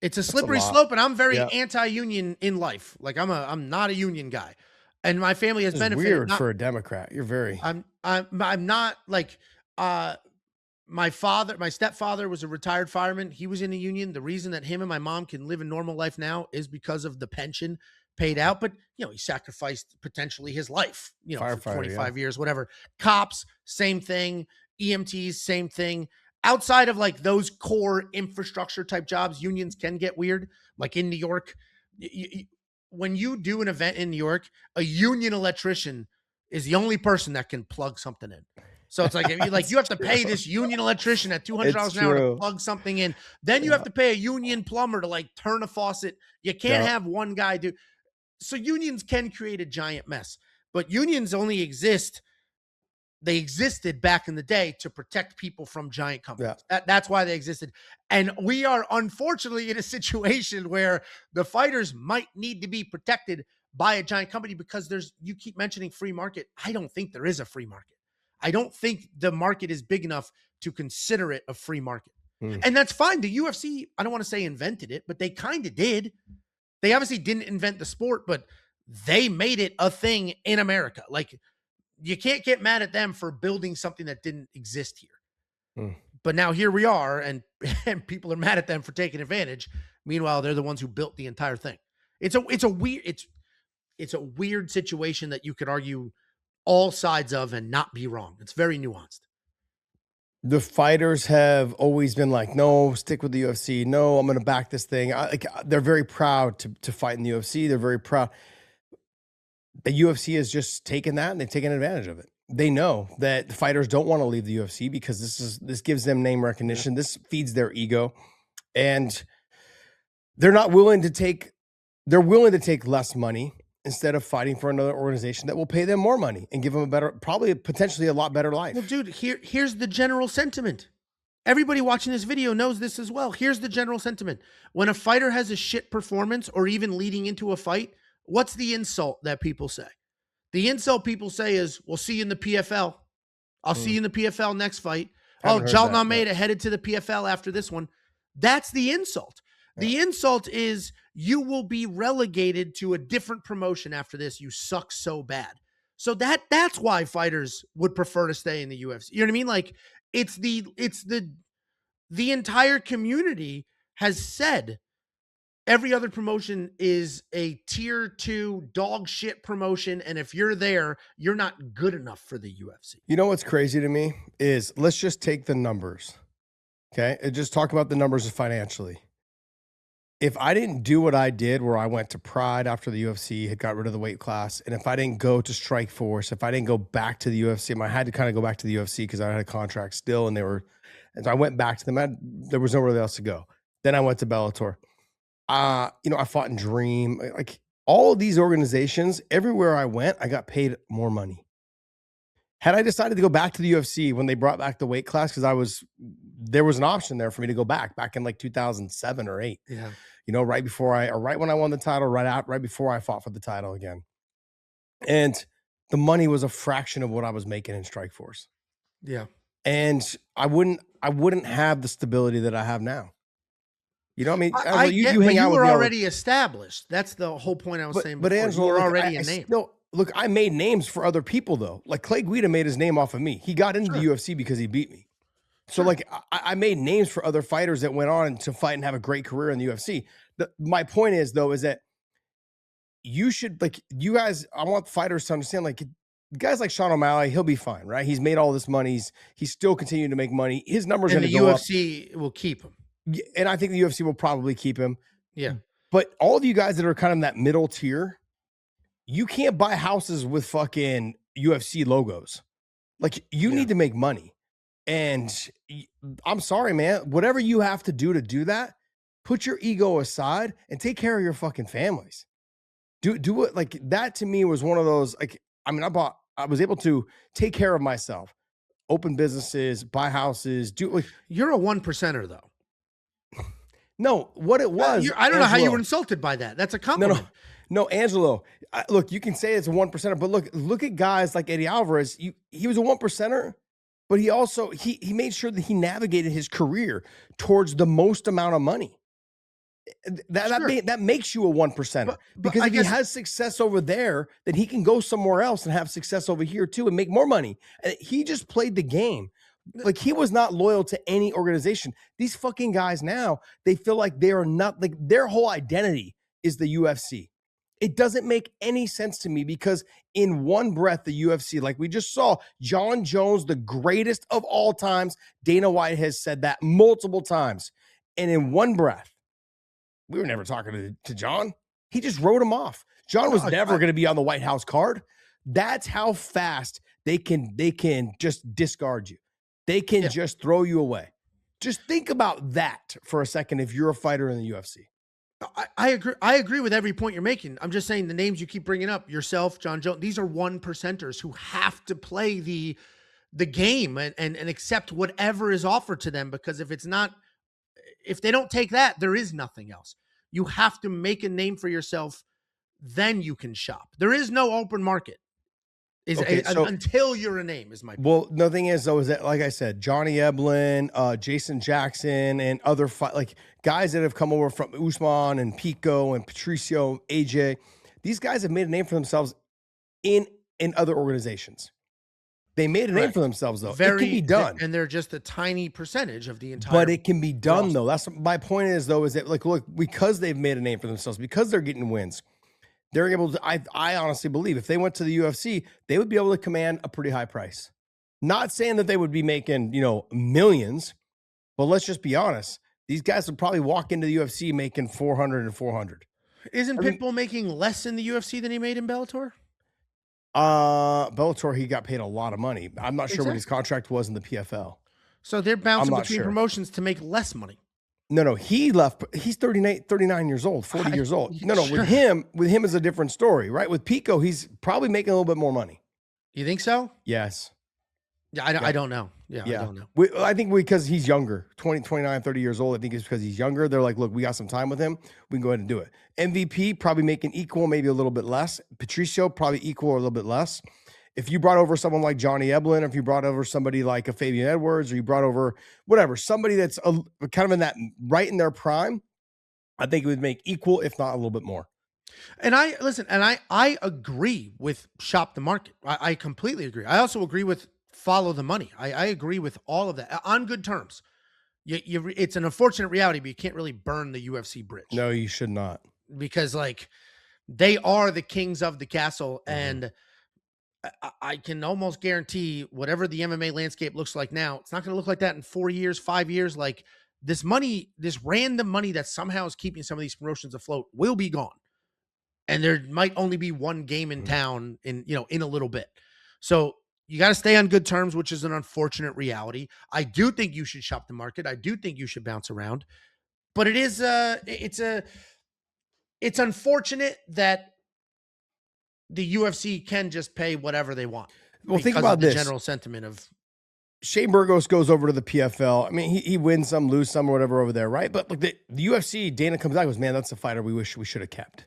It's a slippery slope, and I'm very anti-union in life. Like I'm not a union guy. And my family has benefited. Weird for a Democrat. You're very. I'm not like my stepfather was a retired fireman. He was in a union. The reason that him and my mom can live a normal life now is because of the pension paid out. But he sacrificed potentially his life. For 25 years, whatever. Cops, same thing. EMTs, same thing. Outside of like those core infrastructure type jobs, unions can get weird. Like in New York. When you do an event in New York, a union electrician is the only person that can plug something in. So it's like, you have to pay this union electrician at $200 an hour to plug something in. Then you have to pay a union plumber to like turn a faucet. You can't have one guy do. So unions can create a giant mess, but unions only exist. They existed back in the day to protect people from giant companies. That's why they existed. And we are unfortunately in a situation where the fighters might need to be protected by a giant company because you keep mentioning free market. I don't think there is a free market. I don't think the market is big enough to consider it a free market. And that's fine. The UFC, I don't want to say invented it, but they kind of did. They obviously didn't invent the sport, but they made it a thing in America. Like, you can't get mad at them for building something that didn't exist here. But now here we are, and people are mad at them for taking advantage. Meanwhile, they're the ones who built the entire thing. It's a weird situation that you could argue all sides of and not be wrong. It's very nuanced. The fighters have always been like, no, stick with the UFC. No, I'm going to back this thing. They're very proud to fight in the UFC. They're very proud. The UFC has just taken that and they've taken advantage of it. They know that the fighters don't want to leave the UFC because this gives them name recognition. This feeds their ego, and they're not willing to take. They're willing to take less money instead of fighting for another organization that will pay them more money and give them a better, probably potentially a lot better life. Well, dude, here's the general sentiment. Everybody watching this video knows this as well. Here's the general sentiment. When a fighter has a shit performance or even leading into a fight, what's the insult that people say? The insult people say is, we'll see you in the PFL. I'll see you in the PFL next fight. Jon Almeida headed to the PFL after this one. That's the insult. The insult is you will be relegated to a different promotion after this. You suck so bad. So that's why fighters would prefer to stay in the UFC. You know what I mean? Like it's the entire community has said every other promotion is a tier 2 dog shit promotion. And if you're there, you're not good enough for the UFC. You know what's crazy to me is let's just take the numbers. Okay. And just talk about the numbers financially. If I didn't do what I did, where I went to Pride after the UFC had got rid of the weight class, and if I didn't go to Strikeforce, if I didn't go back to the UFC, I had to kind of go back to the UFC because I had a contract still, and so I went back to them. There was nowhere else to go. Then I went to Bellator. I fought in Dream. Like all of these organizations, everywhere I went, I got paid more money. Had I decided to go back to the UFC when they brought back the weight class, because there was an option there for me to go back in like 2007 or 8. Yeah. Right when I won the title, right before I fought for the title again. And the money was a fraction of what I was making in Strikeforce. Yeah. And I wouldn't have the stability that I have now. You know what I mean? You hang out with you were me already established. That's the whole point I was saying before. But Angelo, you were already a name. No, look, I made names for other people though. Like Clay Guida made his name off of me. He got into the UFC because he beat me. So like I made names for other fighters that went on to fight and have a great career in the UFC. My point is though, is that you should, like, you guys, I want fighters to understand, like, guys like Sean O'Malley, he'll be fine, right? He's made all this money. He's still continuing to make money. His numbers are going to go up. And the UFC will keep him. And I think the UFC will probably keep him. Yeah. But all of you guys that are kind of in that middle tier, you can't buy houses with fucking UFC logos. Like, you need to make money. And I'm sorry, man. Whatever you have to do that, put your ego aside and take care of your fucking families. Do it. Like, that to me was one of those, like, I mean, I was able to take care of myself, open businesses, buy houses, you're a 1%er though. No, what it was. I don't know how you were insulted by that. That's a compliment. No, Angelo. Look, you can say it's a 1%er, but look at guys like Eddie Alvarez. He was a 1%er, but he also he made sure that he navigated his career towards the most amount of money. That makes you a 1%er, because if he has success over there, then he can go somewhere else and have success over here too and make more money. And he just played the game. Like, he was not loyal to any organization. These fucking guys now, they feel like they are not, like, their whole identity is the UFC. It doesn't make any sense to me, because in one breath, the UFC, like we just saw, Jon Jones, the greatest of all times, Dana White has said that multiple times. And in one breath, we were never talking to Jon. He just wrote him off. Jon was never going to be on the White House card. That's how fast they can just discard you. They can just throw you away. Just think about that for a second if you're a fighter in the UFC. I agree. I agree with every point you're making. I'm just saying the names you keep bringing up, yourself, Jon Jones, these are 1%ers who have to play the game and accept whatever is offered to them, because if they don't take that, there is nothing else. You have to make a name for yourself, then you can shop. There is no open market. Until you're a name is my point. Well, the thing is, though, is that, like I said, Johnny Eblin, Jason Jackson, and other guys that have come over from Usman and Pico and Patricio, AJ, these guys have made a name for themselves in other organizations. They made a name for themselves, though. It can be done. And they're just a tiny percentage of the entire. But it can be done, though. That's my point is, though, is that, like, look, because they've made a name for themselves, because they're getting wins, they're able to, I honestly believe if they went to the UFC, they would be able to command a pretty high price. Not saying that they would be making, millions, but let's just be honest. These guys would probably walk into the UFC making 400 and 400. Isn't I mean, Pitbull making less in the UFC than he made in Bellator? Bellator, he got paid a lot of money. I'm not sure what his Exactly. contract was in the PFL. So they're I'm bouncing not between sure. promotions to make less money. No, he left. He's 39 years old, 40 years old. No, Sure. with him is a different story, right? With Pico, he's probably making a little bit more money. You think so? Yes. Yeah, I don't know. Yeah, I don't know. I think because he's younger, 20, 29, 30 years old. I think it's because he's younger. They're like, look, we got some time with him. We can go ahead and do it. MVP probably making equal, maybe a little bit less. Patricio probably equal or a little bit less. If you brought over someone like Johnny Eblin, if you brought over somebody like a Fabian Edwards, or you brought over whatever, somebody that's kind of in that right in their prime, I think it would make equal, if not a little bit more. And I agree with shop the market. I completely agree. I also agree with follow the money. I agree with all of that on good terms. It's an unfortunate reality, but you can't really burn the UFC bridge. No, you should not. Because like they are the kings of the castle, and I can almost guarantee whatever the MMA landscape looks like now, it's not going to look like that in 4 years, 5 years. Like this money, this random money that somehow is keeping some of these promotions afloat will be gone. And there might only be one game in town in a little bit. So you got to stay on good terms, which is an unfortunate reality. I do think you should shop the market. I do think you should bounce around, but it's unfortunate that the UFC can just pay whatever they want. Well, think because about of the this. general sentiment of Shane Burgos goes over to the PFL. I mean, he wins some, lose some, or whatever over there, right? But like the UFC, Dana comes out and goes, man, that's a fighter we wish we should have kept.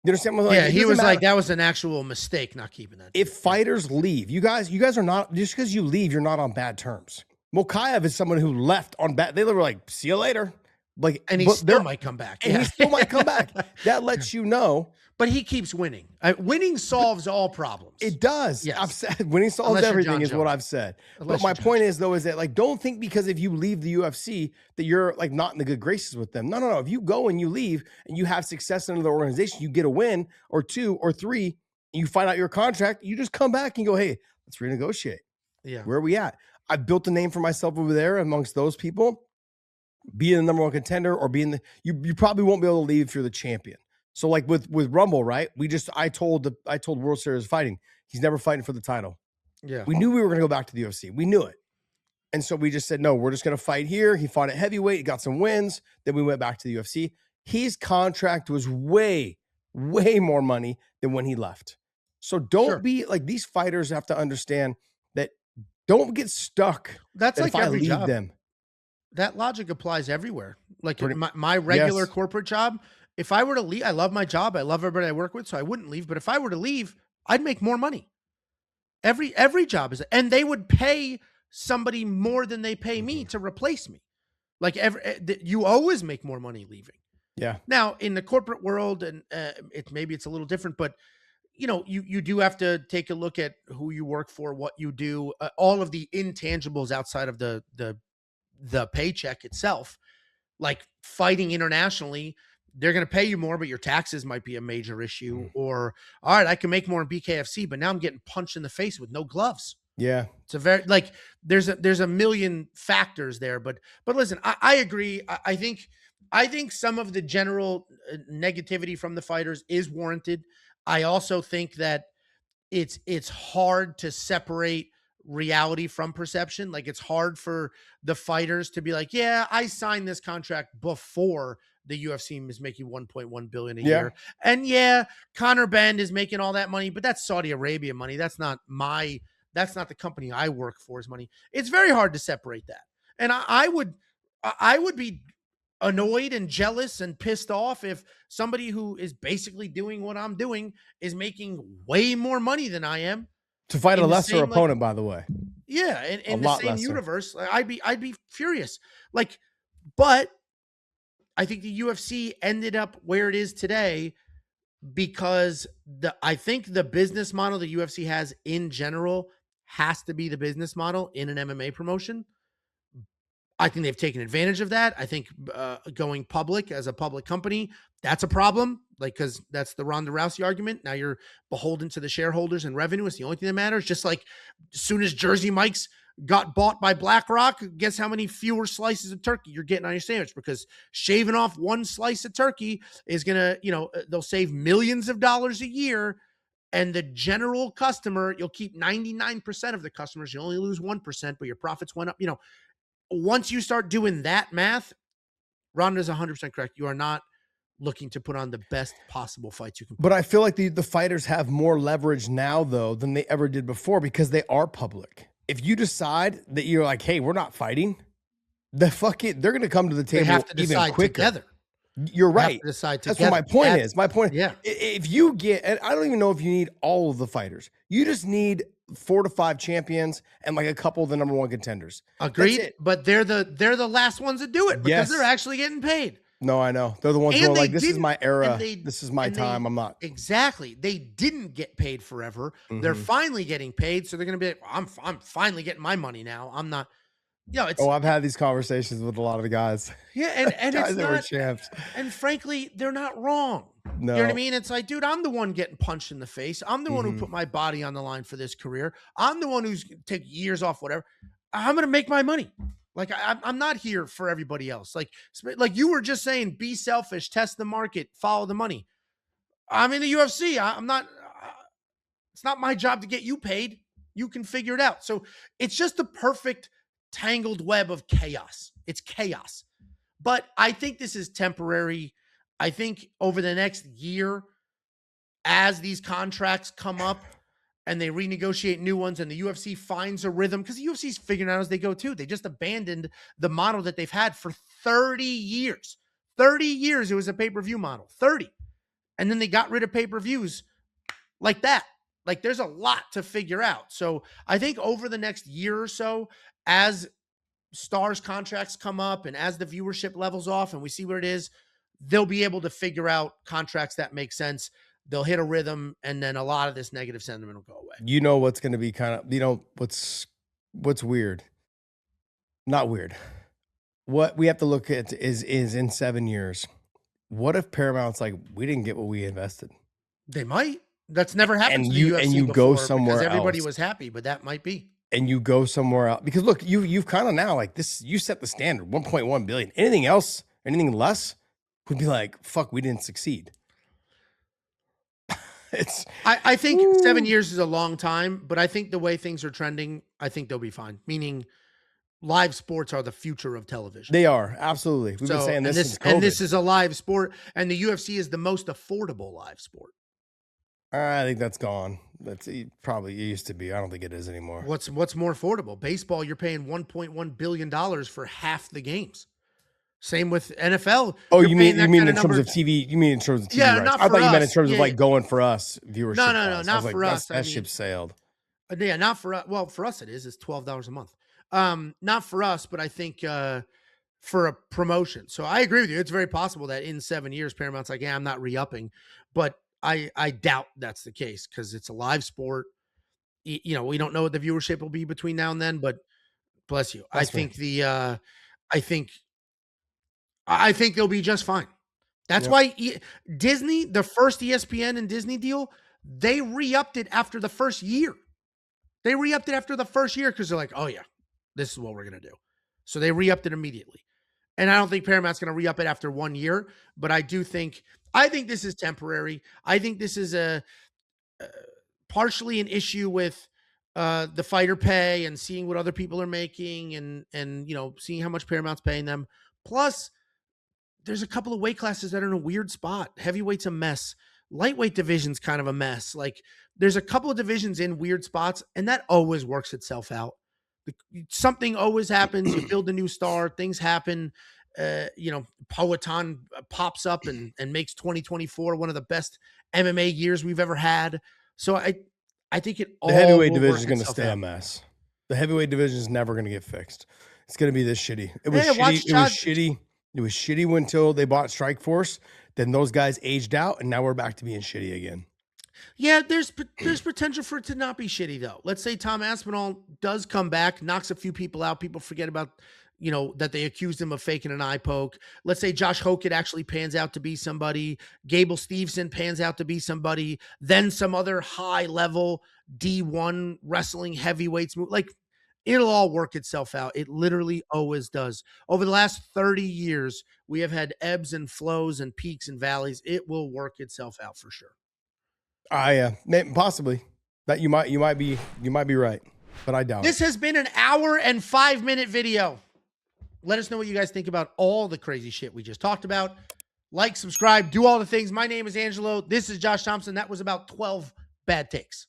You understand what I'm yeah, like? he was like, that was an actual mistake not keeping that. If fighters leave, you guys are not, just because you leave, you're not on bad terms. Mokaev is someone who left on bad. They were like, see you later. Like, And he still might come back. And he still might come back. That lets you know. But he keeps winning. Winning solves all problems. It does. Yes. I've said winning solves Unless you're everything Jon is what Jones. I've said. Unless But my you're Jon point is though, is that like, don't think because if you leave the UFC that you're like not in the good graces with them. No. If you go and you leave and you have success in the organization, you get a win or 2 or 3, and you find out your contract, you just come back and go, hey, let's renegotiate. Yeah. Where are we at? I built a name for myself over there amongst those people. Being the number one contender or being you probably won't be able to leave if you're the champion. So like with Rumble, right? I told World Series Fighting, he's never fighting for the title. Yeah. We knew we were going to go back to the UFC. We knew it. And so we just said, no, we're just going to fight here. He fought at heavyweight. He got some wins. Then we went back to the UFC. His contract was way, way more money than when he left. So don't be like, these fighters have to understand that don't get stuck. That's like if I every leave job. them. That logic applies everywhere. Like my regular corporate job, if I were to leave, I love my job. I love everybody I work with, so I wouldn't leave. But if I were to leave, I'd make more money. Every job is, and they would pay somebody more than they pay me to replace me. Like you always make more money leaving. Yeah. Now in the corporate world, and maybe it's a little different, but you do have to take a look at who you work for, what you do, all of the intangibles outside of the paycheck itself. Like fighting internationally, they're going to pay you more, but your taxes might be a major issue. Or, all right, I can make more in BKFC, but now I'm getting punched in the face with no gloves. Yeah. It's a very, like, there's a million factors there, but listen, I agree. I think some of the general negativity from the fighters is warranted. I also think that it's hard to separate reality from perception. Like it's hard for the fighters to be like, yeah, I signed this contract before the UFC is making 1.1 billion a year. And yeah, Conor Benn is making all that money, but that's Saudi Arabia money. That's not the company I work for's money. It's very hard to separate that. And I would be annoyed and jealous and pissed off if somebody who is basically doing what I'm doing is making way more money than I am. To fight a lesser opponent, by the way. Yeah, in the same universe, I'd be furious. Like, but I think the UFC ended up where it is today because I think the business model the UFC has in general has to be the business model in an MMA promotion. I think they've taken advantage of that. I think going public as a public company, that's a problem. Like, because that's the Ronda Rousey argument. Now you're beholden to the shareholders and revenue. It's the only thing that matters. Just like as soon as Jersey Mike's got bought by BlackRock, guess how many fewer slices of turkey you're getting on your sandwich? Because shaving off one slice of turkey is going to, they'll save millions of dollars a year. And the general customer, you'll keep 99% of the customers. You only lose 1%, but your profits went up. Once you start doing that math, Ronda's 100% correct. You are not looking to put on the best possible fights you can. But I feel like the fighters have more leverage now, though, than they ever did before because they are public. If you decide that you're like, hey, we're not fighting, they're going to come to the table they have to even decide quicker. Together. You're right. Decide That's together. what my point is. My point, yeah. If you get, and I don't even know if you need all of the fighters. You just need 4 to 5 champions and like a couple of the number 1 contenders. Agreed. But they're the last ones that do it because they're actually getting paid. No, I know. They're the ones going like, this is my era. This is my time. I'm not. Exactly. They didn't get paid forever. Mm-hmm. They're finally getting paid. So they're going to be like, I'm finally getting my money now. I'm not. I've had these conversations with a lot of the guys. Yeah, and guys it's that not, were champs. And frankly, they're not wrong. No. You know what I mean? It's like, dude, I'm the one getting punched in the face. I'm the one who put my body on the line for this career. I'm the one who's take years off, whatever. I'm going to make my money. Like, I'm not here for everybody else. Like you were just saying, be selfish, test the market, follow the money. I'm in the UFC. I'm not. It's not my job to get you paid. You can figure it out. So it's just the perfect tangled web of chaos. It's chaos. But I think this is temporary. I think over the next year, as these contracts come up and they renegotiate new ones and the UFC finds a rhythm, because the UFC's figuring out as they go too. They just abandoned the model that they've had for 30 years. 30 years it was a pay-per-view model. 30. And then they got rid of pay-per-views like that. Like, there's a lot to figure out. So I think over the next year or so, as stars contracts come up and as the viewership levels off and we see where it is, they'll be able to figure out contracts that make sense. They'll hit a rhythm, and then a lot of this negative sentiment will go away. You know what's going to be kind of, what's weird? Not weird. What we have to look at is in 7 years, what if Paramount's like, we didn't get what we invested? They might. That's never happened to the UFC and you before go somewhere because everybody else. was happy, but that might be. And you go somewhere else because look, you've kind of now like this. You set the standard, 1.1 billion. Anything else, anything less, would be like, fuck, we didn't succeed. I think 7 years is a long time, but I think the way things are trending, I think they'll be fine. Meaning, live sports are the future of television. They are, absolutely. We've been saying this since COVID. And this is a live sport, and the UFC is the most affordable live sport. I think that's gone. That's probably it used to be. I don't think it is anymore. What's more affordable? Baseball, you're paying $1.1 billion for half the games. Same with NFL. Oh, you mean in terms of TV? You mean in terms of TV rights? Not I thought you meant in us. terms of like going for us viewership. No, not for us. That ship sailed. Yeah, not for us. Well, for us it is. It's $12 a month. Not for us, but I think for a promotion. So I agree with you. It's very possible that in 7 years, Paramount's like, yeah, I'm not re-upping. But I doubt that's the case because it's a live sport. We don't know what the viewership will be between now and then, but bless you. I think they'll be just fine. That's why Disney, the first ESPN and Disney deal, they re-upped it after the first year. They re-upped it after the first year because they're like, oh yeah, this is what we're going to do. So they re-upped it immediately. And I don't think Paramount's going to re-up it after 1 year, but I think this is temporary. I think this is partially an issue with the fighter pay and seeing what other people are making and seeing how much Paramount's paying them. Plus, there's a couple of weight classes that are in a weird spot. Heavyweight's a mess. Lightweight division's kind of a mess. Like, there's a couple of divisions in weird spots, and that always works itself out. Something always happens. You build a new star. Things happen. Powhatan pops up and makes 2024 one of the best MMA years we've ever had. So I think the heavyweight division is going to stay a mess. The heavyweight division is never going to get fixed. It's going to be this shitty. It was shitty. It was shitty until they bought Strikeforce. Then those guys aged out, and now we're back to being shitty again. Yeah, there's potential for it to not be shitty though. Let's say Tom Aspinall does come back, knocks a few people out. People forget about that they accused him of faking an eye poke. Let's say Josh Hokett actually pans out to be somebody. Gable Steveson pans out to be somebody. Then some other high level D1 wrestling heavyweights move. Like, it'll all work itself out. It literally always does. Over the last 30 years, we have had ebbs and flows and peaks and valleys. It will work itself out for sure. Possibly. That you might be right, but I doubt This it. has been an hour and 5-minute video. Let us know what you guys think about all the crazy shit we just talked about. Like, subscribe, do all the things. My name is Angelo. This is Josh Thompson. That was about 12 bad takes.